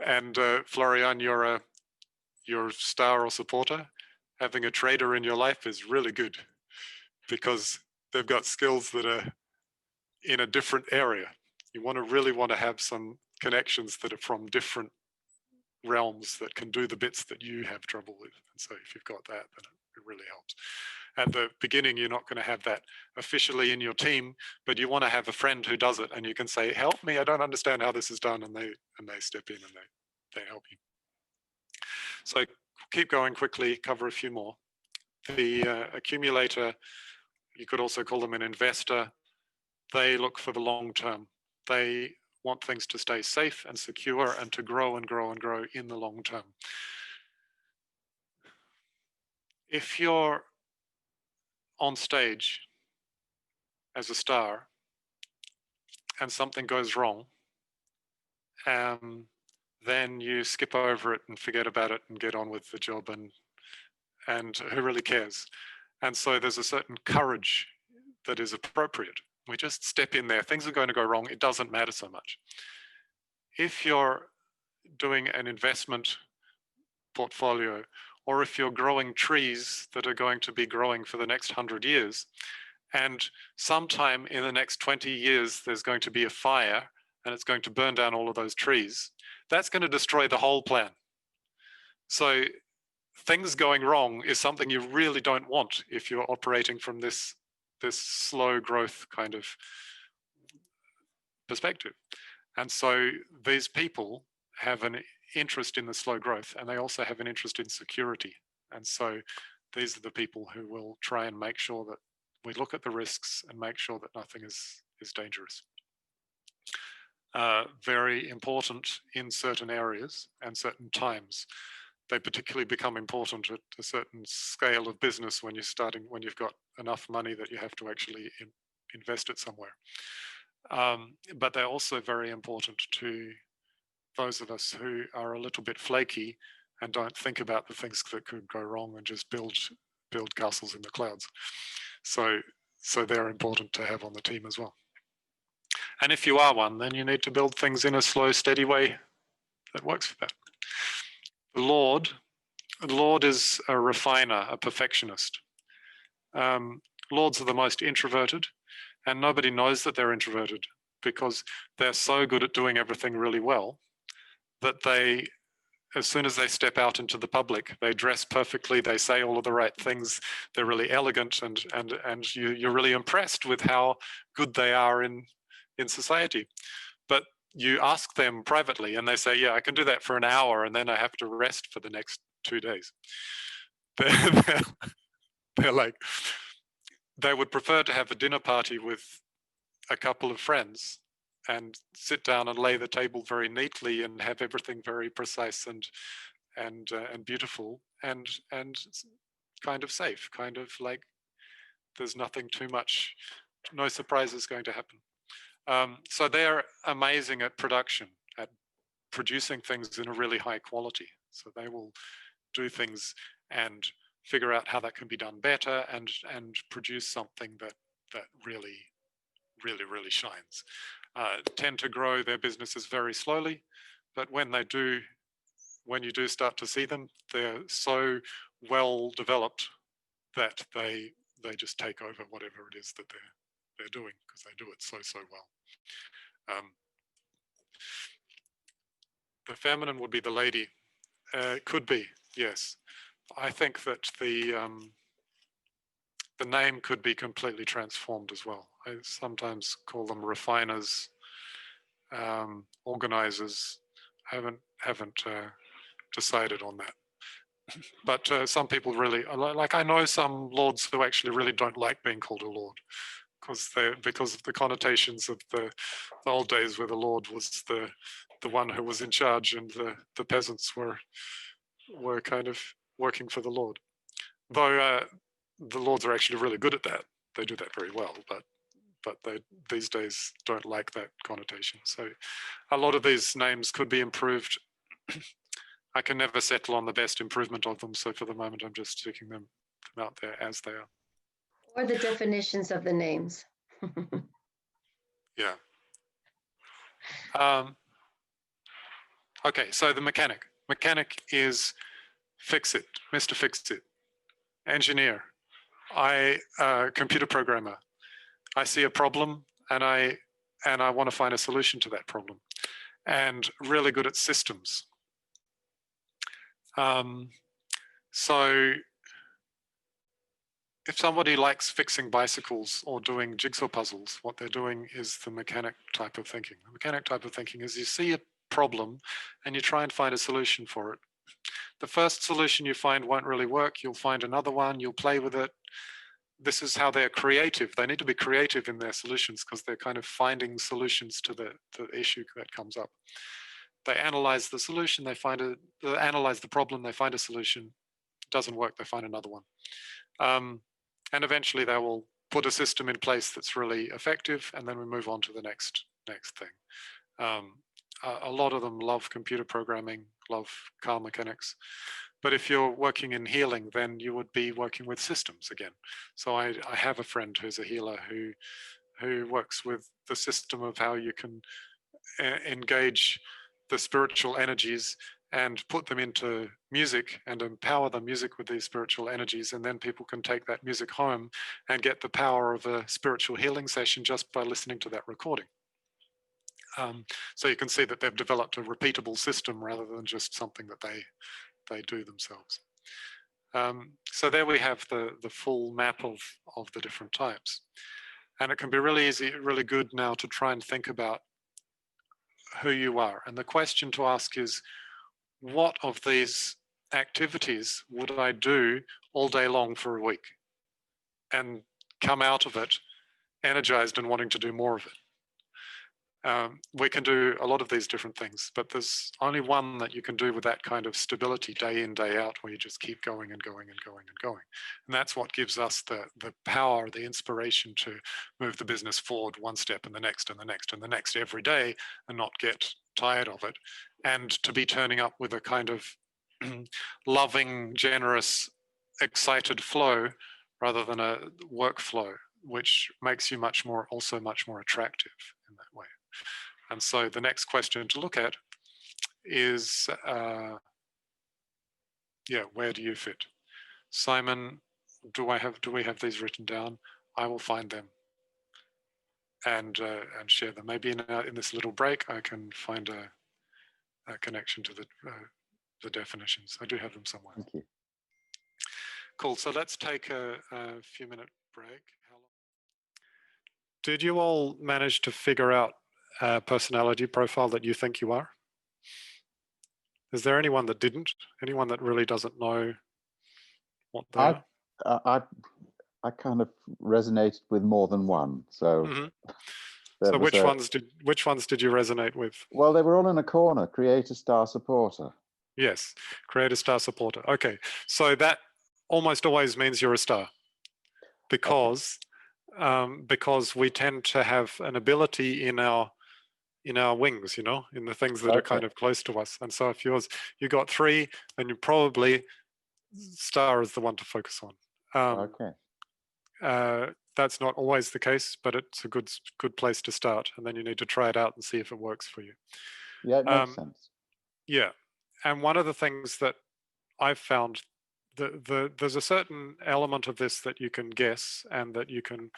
And Florian, you're star or supporter. Having a trader in your life is really good, because they've got skills that are in a different area. You really want to have some connections that are from different realms that can do the bits that you have trouble with. And so if you've got that, then it really helps. At the beginning, you're not going to have that officially in your team, but you want to have a friend who does it, and you can say, help me, I don't understand how this is done, and they step in and they help you. So keep going quickly, cover a few more. The accumulator, you could also call them an investor. They look for the long term. They want things to stay safe and secure and to grow and grow and grow in the long term. If you're on stage as a star and something goes wrong, then you skip over it and forget about it and get on with the job, and who really cares? And so there's a certain courage that is appropriate. We just step in there. Things are going to go wrong. It doesn't matter so much. If you're doing an investment portfolio, or if you're growing trees that are going to be growing for the next 100 years, and sometime in the next 20 years, there's going to be a fire and it's going to burn down all of those trees, that's going to destroy the whole plan. So things going wrong is something you really don't want if you're operating from this slow growth kind of perspective. And so these people have an interest in the slow growth, and they also have an interest in security. And so these are the people who will try and make sure that we look at the risks and make sure that nothing is dangerous. Very important in certain areas and certain times. They particularly become important at a certain scale of business when you've got enough money that you have to actually invest it somewhere. But they're also very important to those of us who are a little bit flaky and don't think about the things that could go wrong and just build castles in the clouds. So they're important to have on the team as well. And if you are one, then you need to build things in a slow, steady way that works for that. The Lord is a refiner, a perfectionist. Lords are the most introverted, and nobody knows that they're introverted because they're so good at doing everything really well that they, as soon as they step out into the public, they dress perfectly, they say all of the right things, they're really elegant, and you're really impressed with how good they are in society. But you ask them privately and they say, yeah, I can do that for an hour and then I have to rest for the next 2 days. They're like, they would prefer to have a dinner party with a couple of friends and sit down and lay the table very neatly and have everything very precise and beautiful and kind of safe, kind of like there's nothing too much, no surprises going to happen. So they're amazing at production, at producing things in a really high quality. So they will do things and figure out how that can be done better and produce something that really, really, really shines. Tend to grow their businesses very slowly, but when you do start to see them, they're so well developed that they just take over whatever it is that they're doing because they do it so well. The feminine would be the lady. Could be, yes. I think that the name could be completely transformed as well. I sometimes call them refiners, organizers. Haven't decided on that. But some people really like. I know some lords who actually really don't like being called a lord because of the connotations of the old days where the lord was the one who was in charge and the peasants were kind of working for the lord. Though the lords are actually really good at that. They do that very well, but they these days don't like that connotation. So a lot of these names could be improved. I can never settle on the best improvement of them. So for the moment, I'm just sticking them out there as they are. Or the definitions of the names. Yeah. Okay, so the mechanic. Mechanic is fix it, Mr. Fix It. Engineer. Computer programmer. I see a problem and I want to find a solution to that problem, and really good at systems. So if somebody likes fixing bicycles or doing jigsaw puzzles, what they're doing is the mechanic type of thinking. The mechanic type of thinking is you see a problem and you try and find a solution for it. The first solution you find won't really work. You'll find another one, you'll play with it. This is how they're creative. They need to be creative in their solutions because they're kind of finding solutions to the issue that comes up. They analyze the solution, they analyze the problem, they find a solution. It doesn't work, they find another one. And eventually they will put a system in place that's really effective, and then we move on to the next thing. A lot of them love computer programming, love car mechanics. But if you're working in healing, then you would be working with systems again. So I have a friend who's a healer who works with the system of how you can engage the spiritual energies and put them into music and empower the music with these spiritual energies. And then people can take that music home and get the power of a spiritual healing session just by listening to that recording. So you can see that they've developed a repeatable system rather than just something that they do themselves. So there we have the full map of the different types. And it can be really easy, really good now to try and think about who you are. And the question to ask is, what of these activities would I do all day long for a week and come out of it energized and wanting to do more of it? We can do a lot of these different things, but there's only one that you can do with that kind of stability day in, day out, where you just keep going and going and going and going. And that's what gives us the power, the inspiration to move the business forward one step and the next and the next and the next every day and not get tired of it. And to be turning up with a kind of loving, generous, excited flow rather than a workflow, which makes you also much more attractive in that way. And so the next question to look at is, where do you fit? Simon, do we have these written down? I will find them and share them. Maybe in this little break, I can find a connection to the definitions. I do have them somewhere. Thank you. Cool. So let's take a few minute break. Did you all manage to figure out a personality profile that you think you are? Is there anyone that didn't? Anyone that really doesn't know what they are? I kind of resonated with more than one. So, so which ones did you resonate with? Well, they were all in a corner. Creator, star, supporter. Yes, creator, star, supporter. Okay, so that almost always means you're a star, because we tend to have an ability in our wings, in the things that are kind of close to us. And so if you got 3, then you probably star is the one to focus on. That's not always the case, but it's a good place to start. And then you need to try it out and see if it works for you. Yeah, it makes sense. Yeah. And one of the things that I've found, there's a certain element of this that you can guess and that you can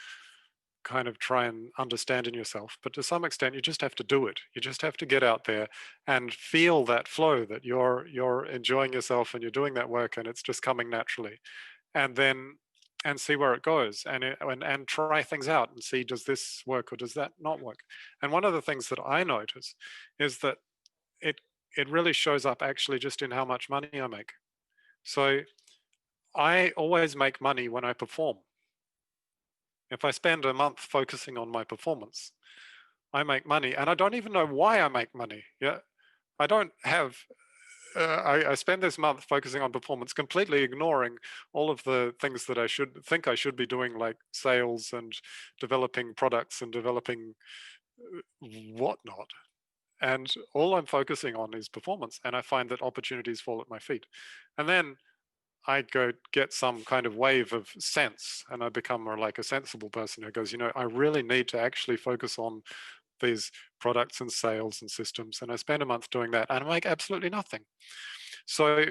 kind of try and understand in yourself, but to some extent you just have to do it. You just have to get out there and feel that flow, that you're enjoying yourself and you're doing that work and it's just coming naturally, and see where it goes, and try things out and see, does this work or does that not work? And one of the things that I notice is that it really shows up actually just in how much money I make. So I always make money when I perform. If I spend a month focusing on my performance, I make money, and I don't even know why I make money. Yeah, I don't have. I spend this month focusing on performance, completely ignoring all of the things that I should be doing, like sales and developing products and developing whatnot. And all I'm focusing on is performance, and I find that opportunities fall at my feet. And then I go get some kind of wave of sense, and I become more like a sensible person who goes, I really need to actually focus on these products and sales and systems. And I spend a month doing that and I make absolutely nothing. So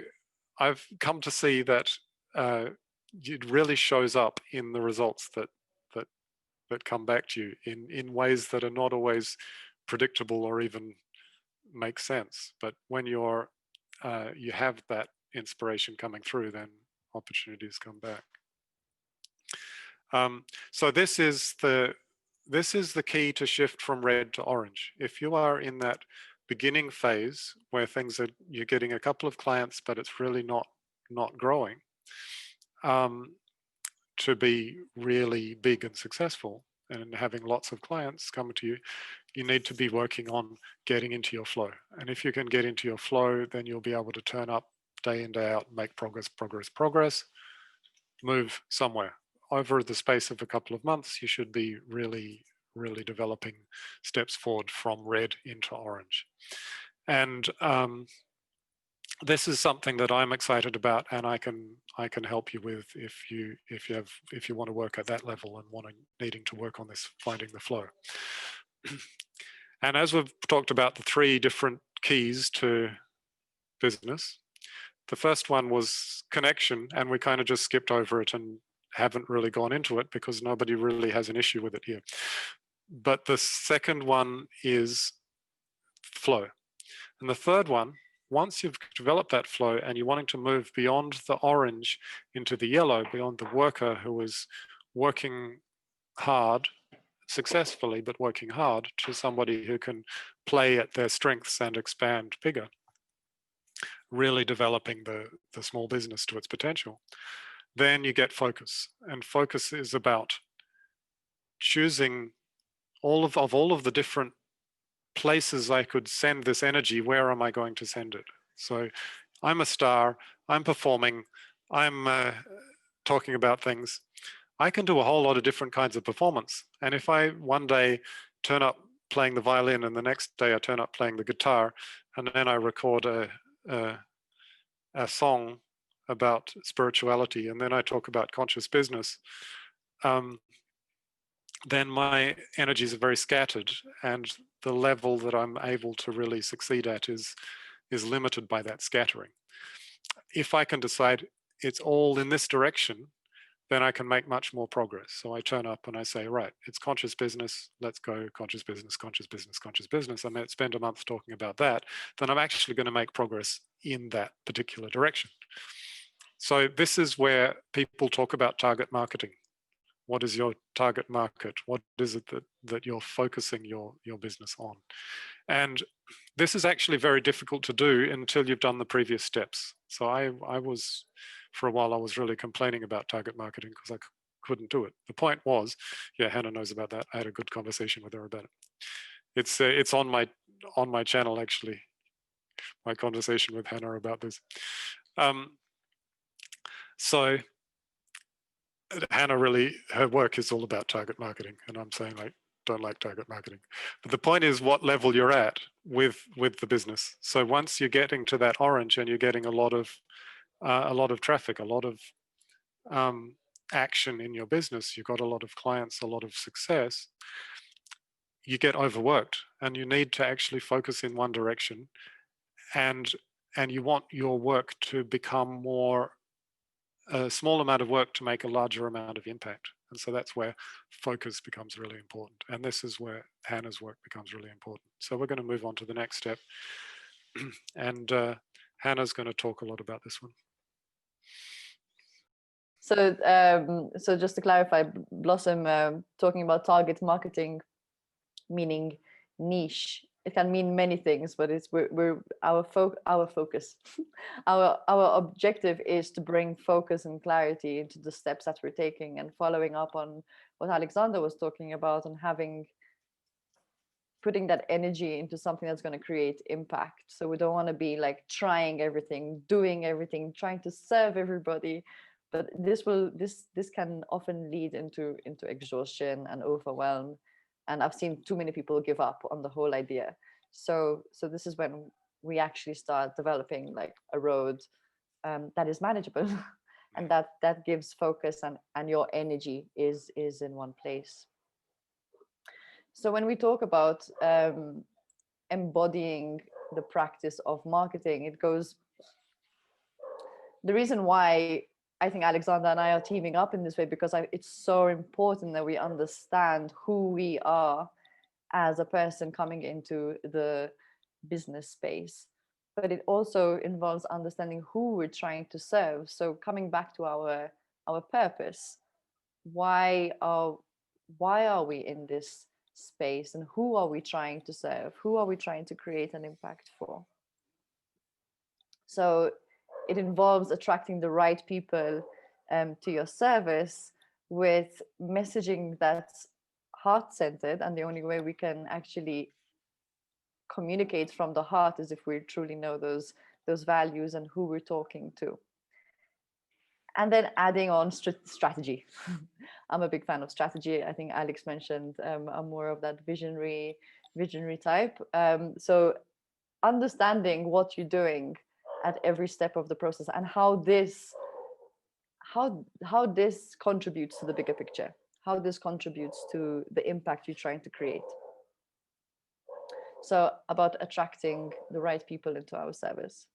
I've come to see that it really shows up in the results that that come back to you in ways that are not always predictable or even make sense. But when you have that inspiration coming through, then opportunities come back. So this is the key to shift from red to orange. If you are in that beginning phase where you're getting a couple of clients, but it's really not growing, to be really big and successful and having lots of clients coming to you, you need to be working on getting into your flow. And if you can get into your flow, then you'll be able to turn up day in, day out, make progress, move somewhere. Over the space of a couple of months, you should be really, really developing steps forward from red into orange. And this is something that I'm excited about, and I can help you with if you want to work at that level and needing to work on this, finding the flow. And as we've talked about the 3 different keys to business, the first one was connection, and we kind of just skipped over it and haven't really gone into it because nobody really has an issue with it here. But the second one is flow. And the third one, once you've developed that flow and you're wanting to move beyond the orange into the yellow, beyond the worker who is working hard, successfully, but working hard, to somebody who can play at their strengths and expand bigger, really developing the small business to its potential, then you get focus. And focus is about choosing all of the different places I could send this energy. Where am I going to send it? So I'm a star, I'm performing, I'm talking about things. I can do a whole lot of different kinds of performance. And if I one day turn up playing the violin and the next day I turn up playing the guitar, and then I record a song about spirituality, and then I talk about conscious business, then my energies are very scattered, and the level that I'm able to really succeed at is limited by that scattering. If I can decide it's all in this direction, then I can make much more progress. So I turn up and I say, right, it's conscious business, let's go conscious business, conscious business, conscious business. I might spend a month talking about that, then I'm actually going to make progress in that particular direction. So this is where people talk about target marketing. What is your target market? What is it that you're focusing your business on? And this is actually very difficult to do until you've done the previous steps. So I was, for a while, I was really complaining about target marketing because I couldn't do it. The point was, yeah, Hannah knows about that. I had a good conversation with her about it. It's on my channel, actually, my conversation with Hannah about this. So Hannah really, her work is all about target marketing, and I'm saying, like, don't like target marketing. But the point is what level you're at with the business. So once you're getting to that orange and you're getting a lot of traffic, a lot of action in your business, you've got a lot of clients, a lot of success, you get overworked, and you need to actually focus in one direction, and you want your work to become a small amount of work to make a larger amount of impact. And so that's where focus becomes really important. And this is where Hannah's work becomes really important. So we're going to move on to the next step. And Hannah's going to talk a lot about this one. So just to clarify, Blossom, talking about target marketing, meaning niche. It can mean many things, but it's our focus. our objective is to bring focus and clarity into the steps that we're taking, and following up on what Alexander was talking about, and putting that energy into something that's going to create impact. So we don't want to be like trying everything, doing everything, trying to serve everybody, but this can often lead into exhaustion and overwhelm. And I've seen too many people give up on the whole idea. So this is when we actually start developing like a road that is manageable, and that gives focus, and your energy is in one place. So when we talk about embodying the practice of marketing, it goes. The reason why I think Alexander and I are teaming up in this way because it's so important that we understand who we are as a person coming into the business space. But it also involves understanding who we're trying to serve. So coming back to our purpose, why are we in this space, and who are we trying to serve? Who are we trying to create an impact for? So it involves attracting the right people to your service with messaging that's heart-centered, and the only way we can actually communicate from the heart is if we truly know those values and who we're talking to. And then adding on strategy. I'm a big fan of strategy. I think Alex mentioned I'm more of that visionary type. So understanding what you're doing at every step of the process and how this contributes to the bigger picture, how this contributes to the impact you're trying to create. So about attracting the right people into our service.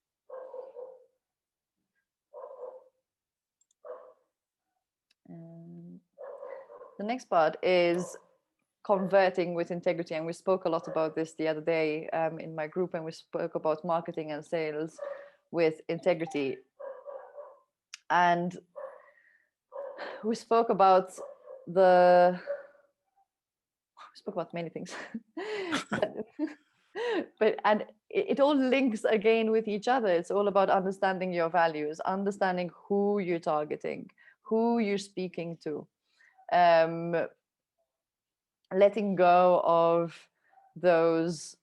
The next part is converting with integrity, and we spoke a lot about this the other day in my group, and we spoke about marketing and sales with integrity, and we spoke about many things. but and it all links again with each other. It's all about understanding your values, understanding who you're targeting, who you're speaking to, letting go of those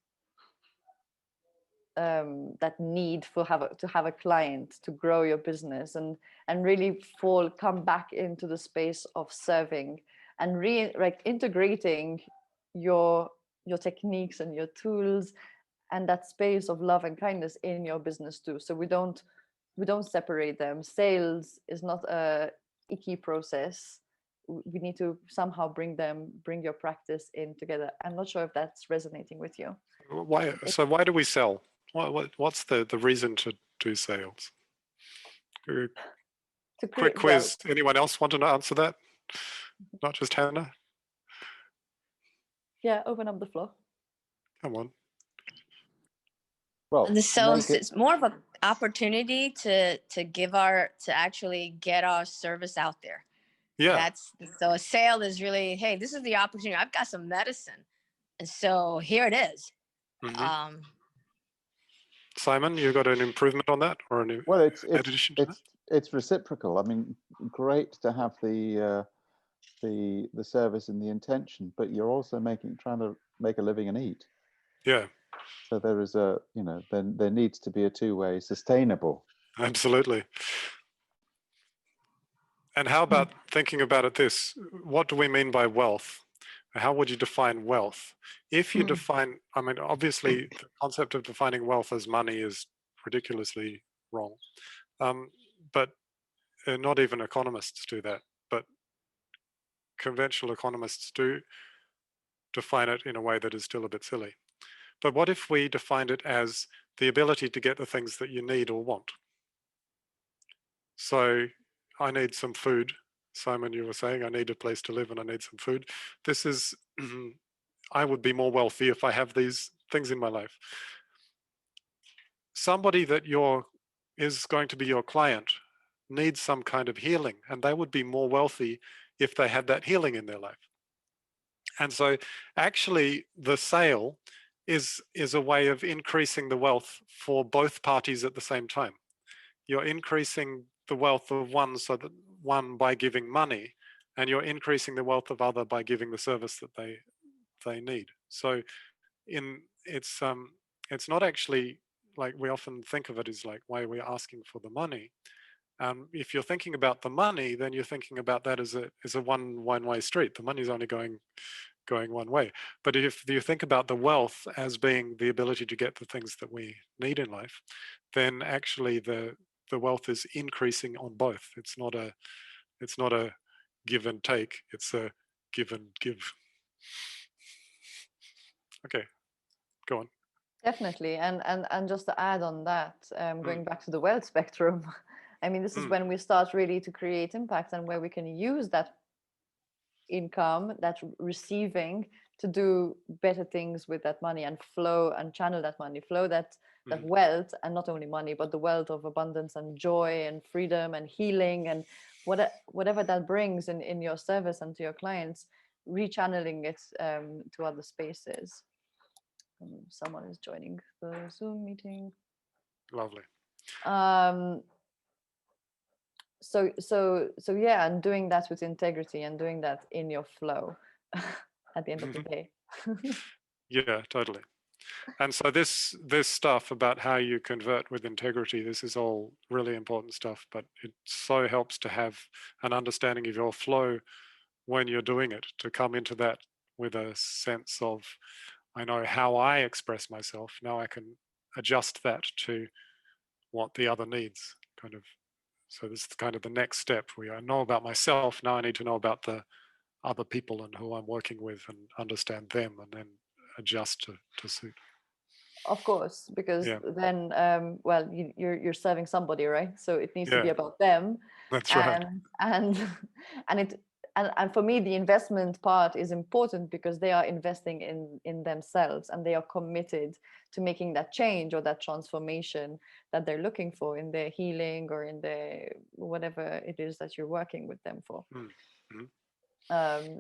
that need to have a client to grow your business, and really come back into the space of serving and integrating your techniques and your tools and that space of love and kindness in your business too. So we don't separate them. Sales is not a icky process. We need to somehow bring your practice in together. I'm not sure if that's resonating with you. Why do we sell? What's the reason to do sales? Quick quiz. Anyone else want to answer that? Not just Hannah? Yeah, open up the floor. Come on. Well, it's more of an opportunity to actually get our service out there. Yeah. So a sale is really, hey, this is the opportunity. I've got some medicine, and so here it is. Mm-hmm. Simon, you got an improvement on that, or an addition to that? It's reciprocal. I mean, great to have the service and the intention, but you're also trying to make a living and eat. Yeah. So there is there needs to be a two-way sustainable. Absolutely. And how about thinking about it this? What do we mean by wealth? How would you define wealth? If you define, I mean, obviously the concept of defining wealth as money is ridiculously wrong. But not even economists do that, but conventional economists do define it in a way that is still a bit silly. But what if we defined it as the ability to get the things that you need or want? So I need some food. Simon, you were saying I need a place to live and I need some food. This is, I would be more wealthy if I have these things in my life. Somebody that is going to be your client needs some kind of healing, and they would be more wealthy if they had that healing in their life. And so actually the sale is a way of increasing the wealth for both parties at the same time. You're increasing the wealth of one by giving money, and you're increasing the wealth of other by giving the service that they need. So it's not actually like we often think of it as like, why are we asking for the money? If you're thinking about the money, then you're thinking about that as a one-way street. The money's only going one way. But if you think about the wealth as being the ability to get the things that we need in life, then actually the wealth is increasing on both. It's not a give and take, it's a give and give. Okay, go on. Definitely, and just to add on that, going back to the wealth spectrum I mean, this is when we start really to create impact, and where we can use that income, that receiving, to do better things with that money, and flow and channel that money, flow that wealth, and not only money, but the wealth of abundance and joy and freedom and healing and whatever that brings in your service and to your clients, rechanneling it to other spaces. Someone is joining the Zoom meeting. Lovely. So yeah, and doing that with integrity and doing that in your flow at the end of the day. Yeah, totally. And so this stuff about how you convert with integrity, this is all really important stuff, but it so helps to have an understanding of your flow when you're doing it, to come into that with a sense of, I know how I express myself. Now I can adjust that to what the other needs, kind of. So this is kind of the next step. I know about myself. Now I need to know about the other people and who I'm working with, and understand them, and then adjust to suit. Of course, because then, well, you're serving somebody, right? So it needs to be about them. That's right. And for me, the investment part is important, because they are investing in themselves, and they are committed to making that change or that transformation that they're looking for in their healing, or in their whatever it is that you're working with them for.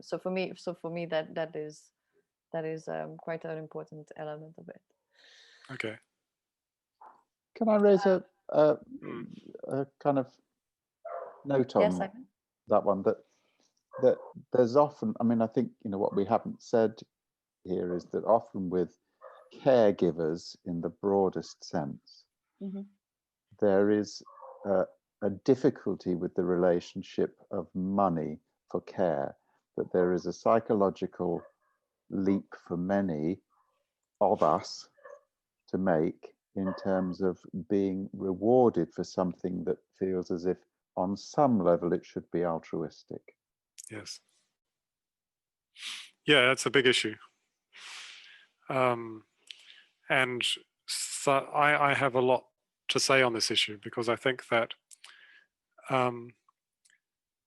So for me, that is quite an important element of it. Okay. Can I raise a kind of note on that one? That there's often, I mean, I think, what we haven't said here is that often with caregivers in the broadest sense, there is a difficulty with the relationship of money for care, that there is a psychological leap for many of us to make in terms of being rewarded for something that feels as if on some level it should be altruistic. Yes. Yeah, that's a big issue. And so I have a lot to say on this issue, because I think that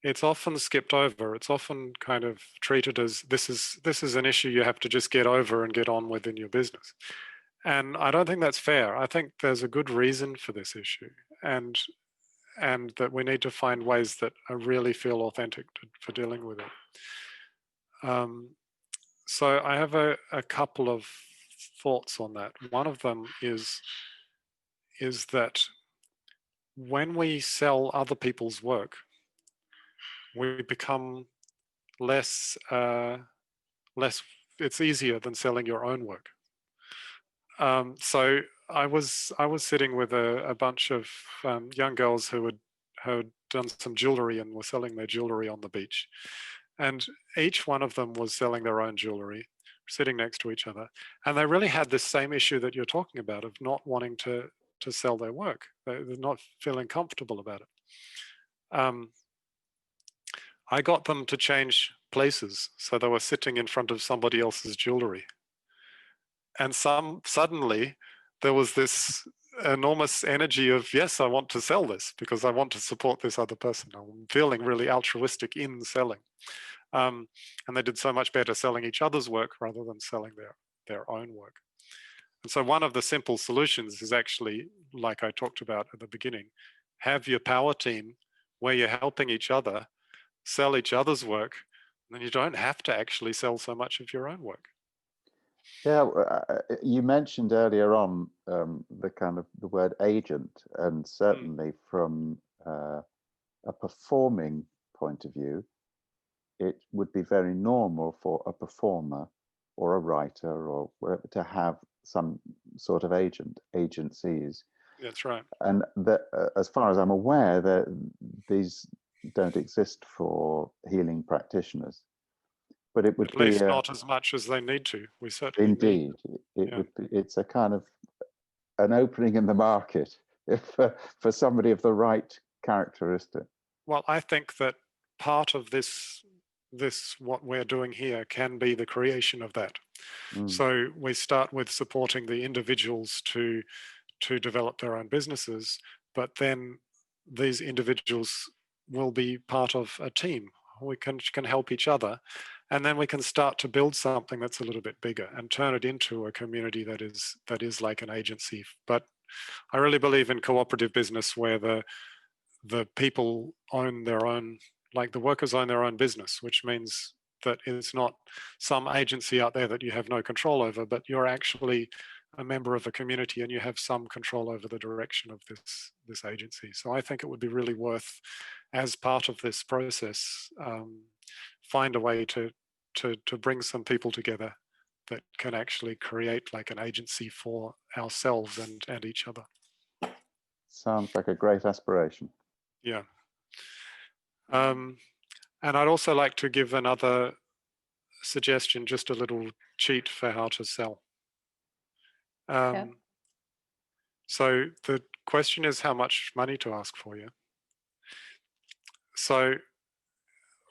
it's often skipped over. It's often kind of treated as this is an issue you have to just get over and get on with in your business. And I don't think that's fair. I think there's a good reason for this issue, and that we need to find ways that really feel authentic for dealing with it. So I have a couple of thoughts on that. One of them is that when we sell other people's work, we become less, it's easier than selling your own work. So I was sitting with a bunch of young girls who had done some jewelry and were selling their jewelry on the beach. And each one of them was selling their own jewelry, sitting next to each other. And they really had this same issue that you're talking about, of not wanting to sell their work. They're not feeling comfortable about it. I got them to change places, so they were sitting in front of somebody else's jewelry. And suddenly there was this enormous energy of, yes, I want to sell this because I want to support this other person. I'm feeling really altruistic in selling. And they did so much better selling each other's work rather than selling their own work. And so one of the simple solutions is actually, like I talked about at the beginning, have your power team where you're helping each other sell each other's work, and then you don't have to actually sell so much of your own work. Yeah, you mentioned earlier on the word agent, and certainly from a performing point of view, it would be very normal for a performer or a writer or to have some sort of agencies. That's right. And that, as far as I'm aware, these don't exist for healing practitioners. But it would at least not as much as they need to. We certainly indeed it would be. It's a kind of an opening in the market for somebody of the right characteristic. Well, I think that part of this what we're doing here can be the creation of that. So we start with supporting the individuals to develop their own businesses, but then these individuals will be part of a team. We can help each other, and then we can start to build something that's a little bit bigger and turn it into a community that is like an agency. But I really believe in cooperative business where the people own their own, like the workers own their own business, which means that it's not some agency out there that you have no control over, but you're actually a member of a community and you have some control over the direction of this agency. So I think it would be really worth, as part of this process, find a way to bring some people together that can actually create like an agency for ourselves and each other. Sounds like a great aspiration. Yeah. And I'd also like to give another suggestion, just a little cheat for how to sell. So the question is how much money to ask for you. So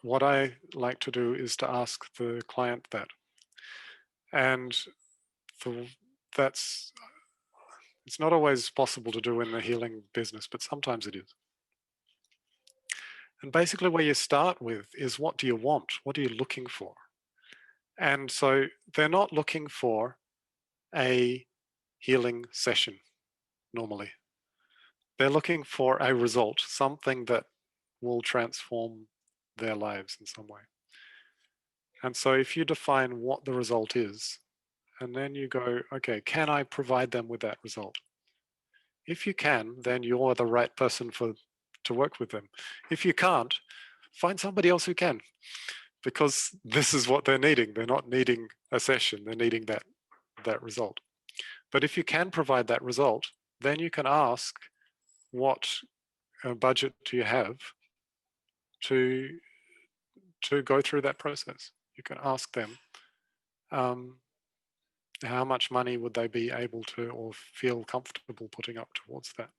what I like to do is to ask the client that. And it's not always possible to do in the healing business, but sometimes it is. And basically where you start with is, what do you want? What are you looking for? And so they're not looking for a healing session normally. They're looking for a result, something that will transform their lives in some way. And so if you define what the result is, and then you go, okay, can I provide them with that result? If you can, then you're the right person to work with them. If you can't, find somebody else who can, because this is what they're needing. They're not needing a session, they're needing that result. But if you can provide that result, then you can ask, what budget do you have to go through that process? You can ask them, how much money would they be able to or feel comfortable putting up towards that?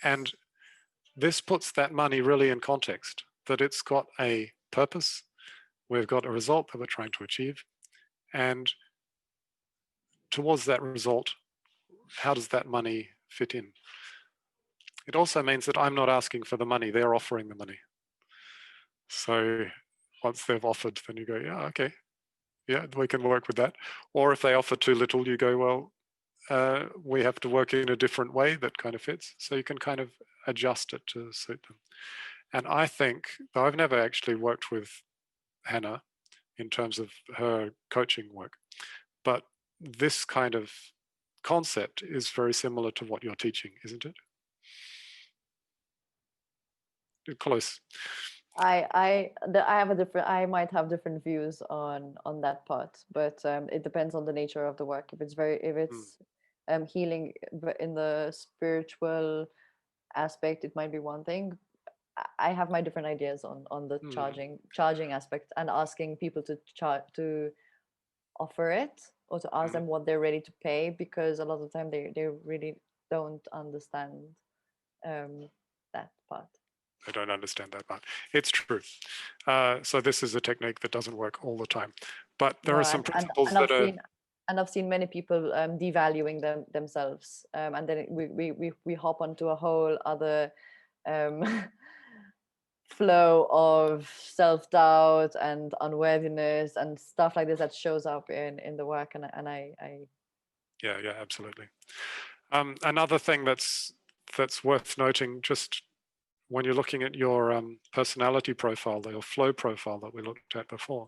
And this puts that money really in context, that it's got a purpose, we've got a result that we're trying to achieve, and towards that result, how does that money fit in? It also means that I'm not asking for the money, they're offering the money. So once they've offered, then you go, yeah, okay, yeah, we can work with that. Or if they offer too little, you go, well, we have to work in a different way that kind of fits. So you can kind of adjust it to suit them. And I think, though I've never actually worked with Hannah in terms of her coaching work, but this kind of concept is very similar to what you're teaching, isn't it? Close. I might have different views on that part, but it depends on the nature of the work. If it's healing in the spiritual aspect, it might be one thing. I have my different ideas on the charging aspect, and asking people to offer it, or to ask them what they're ready to pay, because a lot of the time they really don't understand that part. I don't understand that part. It's true. So this is a technique that doesn't work all the time, but there are some principles that are. And I've seen many people devaluing themselves, and then we hop onto a whole other flow of self-doubt and unworthiness and stuff like this that shows up in the work, and I yeah, absolutely. Another thing that's worth noting, just when you're looking at your personality profile, your flow profile that we looked at before,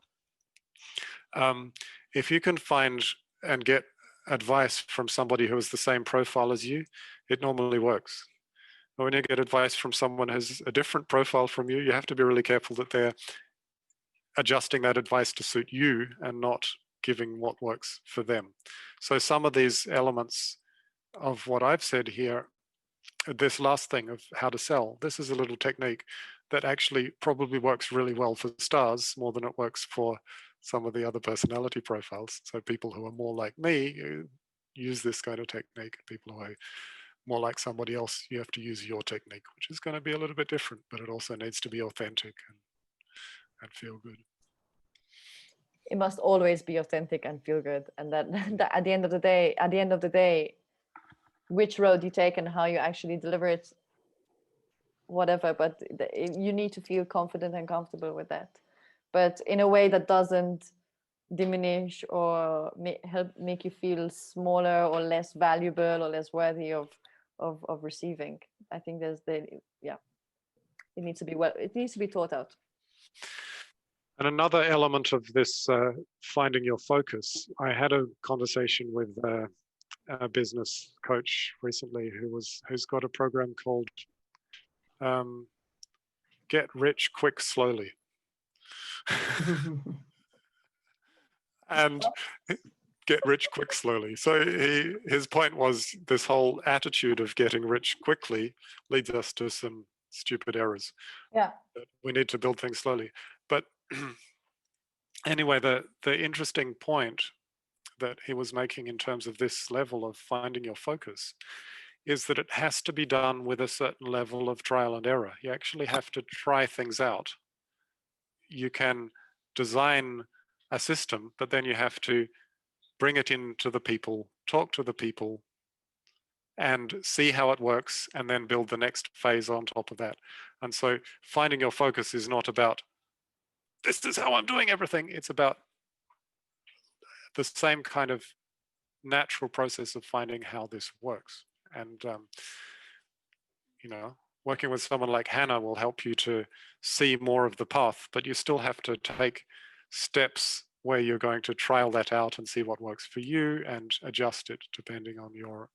if you can find and get advice from somebody who has the same profile as you, it normally works. But when you get advice from someone who has a different profile from you, you have to be really careful that they're adjusting that advice to suit you and not giving what works for them. So some of these elements of what I've said here, this last thing of how to sell, this is a little technique that actually probably works really well for stars more than it works for some of the other personality profiles. So people who are more like me use this kind of technique. People who are more like somebody else, you have to use your technique, which is going to be a little bit different, but it also needs to be authentic and feel good. It must always be authentic and feel good, and that at the end of the day, which road you take and how you actually deliver it whatever, but you need to feel confident and comfortable with that, but in a way that doesn't diminish or help make you feel smaller or less valuable or less worthy of receiving. I think there's it needs to be it needs to be taught out. And another element of this finding your focus, I had a conversation with a business coach recently who's got a program called Get Rich Quick Slowly. And get rich quick slowly. So his point was this whole attitude of getting rich quickly leads us to some stupid errors. Yeah. We need to build things slowly. But anyway, the interesting point that he was making in terms of this level of finding your focus is that it has to be done with a certain level of trial and error. You actually have to try things out. You can design a system, but then you have to bring it into the people, talk to the people, and see how it works, and then build the next phase on top of that. And so finding your focus is not about, this is how I'm doing everything. It's about the same kind of natural process of finding how this works. And, you know, working with someone like Hannah will help you to see more of the path, but you still have to take steps where you're going to trial that out and see what works for you and adjust it depending on your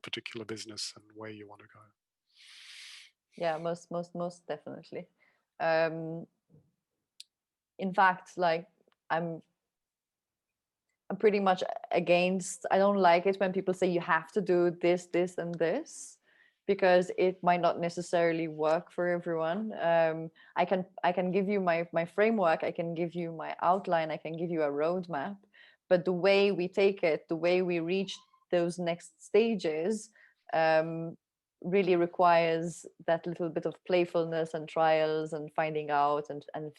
particular business and where you want to go. Yeah, most definitely. In fact, like I'm pretty much against, I don't like it when people say you have to do this, this, and this, because it might not necessarily work for everyone. I can give you my framework, I can give you my outline, I can give you a roadmap, but the way we take it, the way we reach those next stages, really requires that little bit of playfulness and trials and finding out and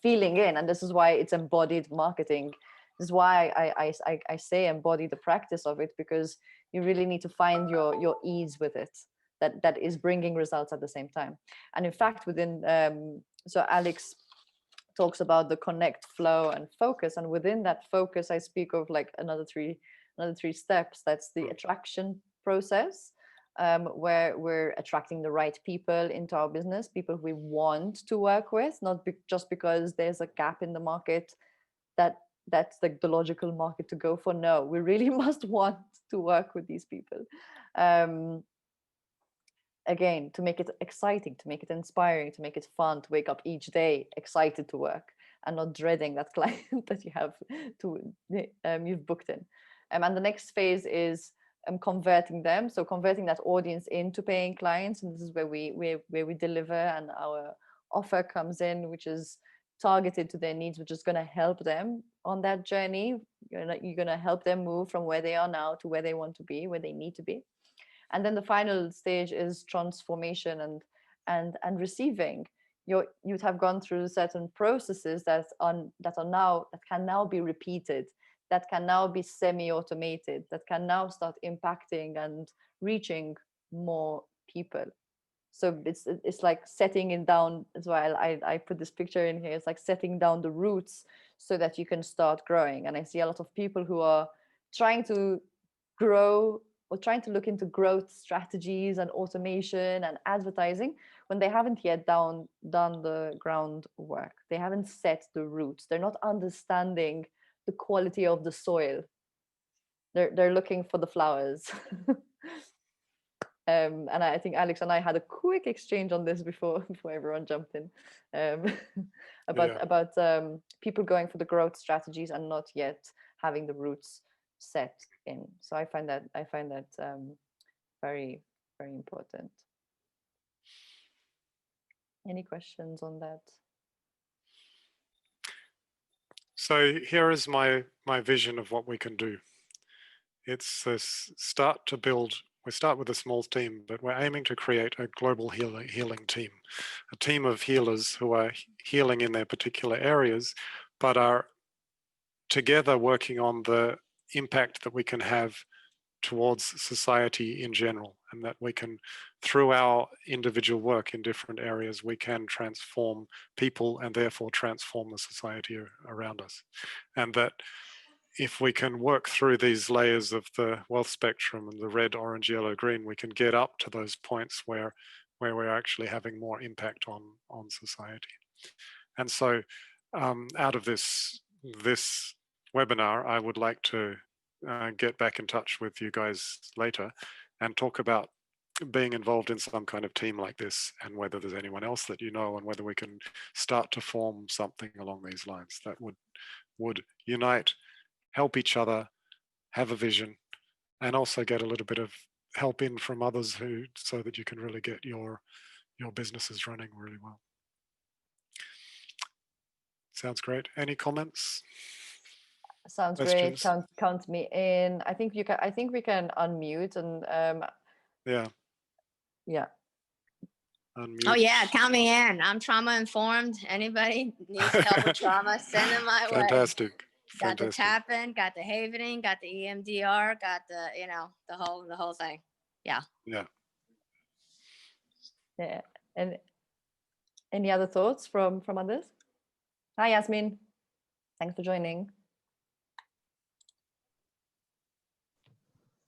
feeling in. And this is why it's embodied marketing. This is why I say embody the practice of it, because you really need to find your ease with it, that is bringing results at the same time. And in fact, within so Alex talks about the connect, flow, and focus, and within that focus I speak of like another three steps. That's the attraction process, where we're attracting the right people into our business, people we want to work with, not just because there's a gap in the market that's like the logical market to go for. No, we really must want to work with these people. Again, to make it exciting, to make it inspiring, to make it fun, to wake up each day excited to work and not dreading that client that you have you've booked in. And the next phase is converting them. So converting that audience into paying clients, and this is where we deliver, and our offer comes in, which is targeted to their needs, which is going to help them on that journey. You're going to help them move from where they are now to where they want to be, where they need to be. And then the final stage is transformation and receiving. You'd have gone through certain processes that can now be repeated, that can now be semi-automated, that can now start impacting and reaching more people. So it's like setting it down as well. I put this picture in here. It's like setting down the roots so that you can start growing. And I see a lot of people who are trying to grow or trying to look into growth strategies and automation and advertising when they haven't yet done the groundwork. They haven't set the roots. They're not understanding the quality of the soil. They're looking for the flowers. And I think Alex and I had a quick exchange on this before everyone jumped in, about people going for the growth strategies and not yet having the roots set in. So I find that very, very important. Any questions on that? So here is my vision of what we can do. It's this we start with a small team, but we're aiming to create a global healing team, a team of healers who are healing in their particular areas, but are together working on the impact that we can have towards society in general, and that we can, through our individual work in different areas, we can transform people and therefore transform the society around us. And that if we can work through these layers of the wealth spectrum and the red, orange, yellow, green, we can get up to those points where we're actually having more impact on society. And so out of this webinar, I would like to get back in touch with you guys later and talk about being involved in some kind of team like this, and whether there's anyone else that you know, and whether we can start to form something along these lines that would unite, help each other, have a vision, and also get a little bit of help in from others so that you can really get your businesses running really well. Sounds great. Any comments? Sounds questions? Great. Count me in. I think we can unmute and yeah. Unmute. Oh yeah, count me in. I'm trauma informed. Anybody needs help with trauma, send them my way. Fantastic. Got the tapping, got the havening, got the EMDR, got the the whole thing. Yeah. Yeah. Yeah. And any other thoughts from others? Hi, Yasmin. Thanks for joining.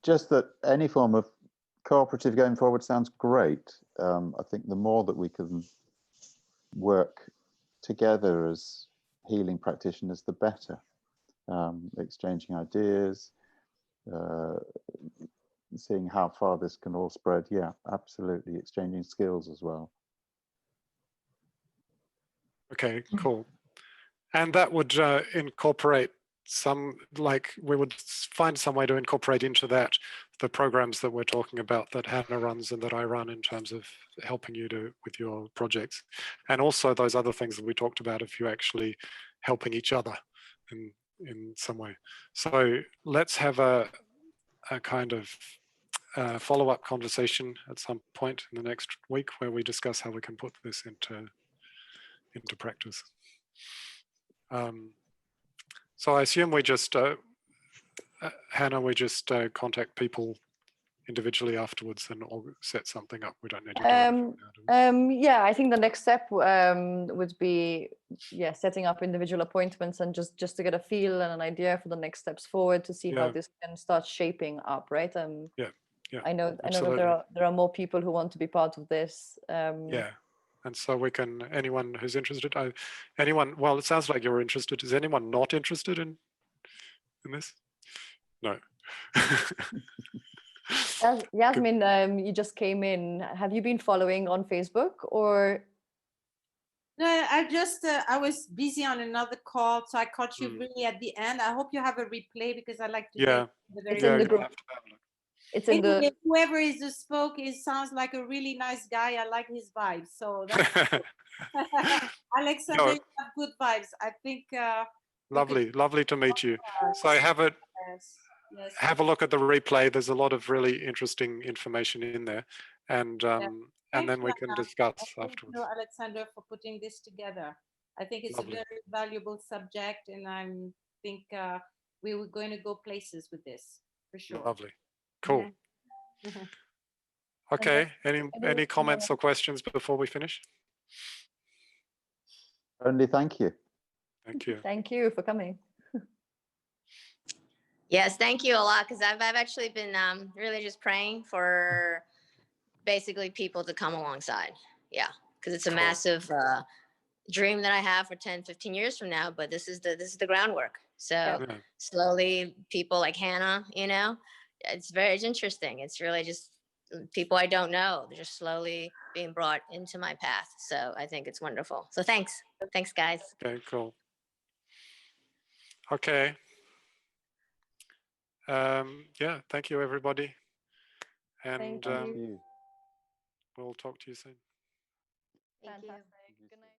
Just that any form of cooperative going forward sounds great. I think the more that we can work together as healing practitioners, the better. Exchanging ideas, seeing how far this can all spread. Yeah, absolutely. Exchanging skills as well. Okay, cool. And that would incorporate we would find some way to incorporate into that the programs that we're talking about that Hannah runs and that I run in terms of helping you with your projects, and also those other things that we talked about if you're actually helping each other in some way. So let's have a kind of follow-up conversation at some point in the next week where we discuss how we can put this into practice. So I assume we just, Hannah, we just contact people individually afterwards and set something up. We don't need to do anything now, yeah, I think the next step would be setting up individual appointments and just to get a feel and an idea for the next steps forward to see how this can start shaping up, right? Yeah. I know that there are more people who want to be part of this. Yeah. And so we can, anyone who's interested, well, it sounds like you're interested. Is anyone not interested in this? No. Yasmin, you just came in. Have you been following on Facebook or? No, I was busy on another call, so I caught you really at the end. I hope you have a replay because I like to it's in the group. It's in the whoever is the spoke sounds like a really nice guy. I like his vibes. So that's Alexander, you have good vibes. I think lovely to meet you. So have a look at the replay. There's a lot of really interesting information in there, and then we can discuss afterwards. Thank you, Alexander, for putting this together. I think it's a very valuable subject, and I think we were going to go places with this for sure. Lovely. Cool. Okay. Any comments or questions before we finish? Only thank you. Thank you. Thank you for coming. Yes, thank you a lot, because I've actually been really just praying for basically people to come alongside. Yeah, because it's a massive dream that I have for 10, 15 years from now, but this is the groundwork. So slowly people like Hannah, it's interesting. It's really just people I don't know. They're just slowly being brought into my path. So I think it's wonderful. So thanks, guys. Okay, cool. Okay. Thank you, everybody. And thank you. We'll talk to you soon. Fantastic. Good night.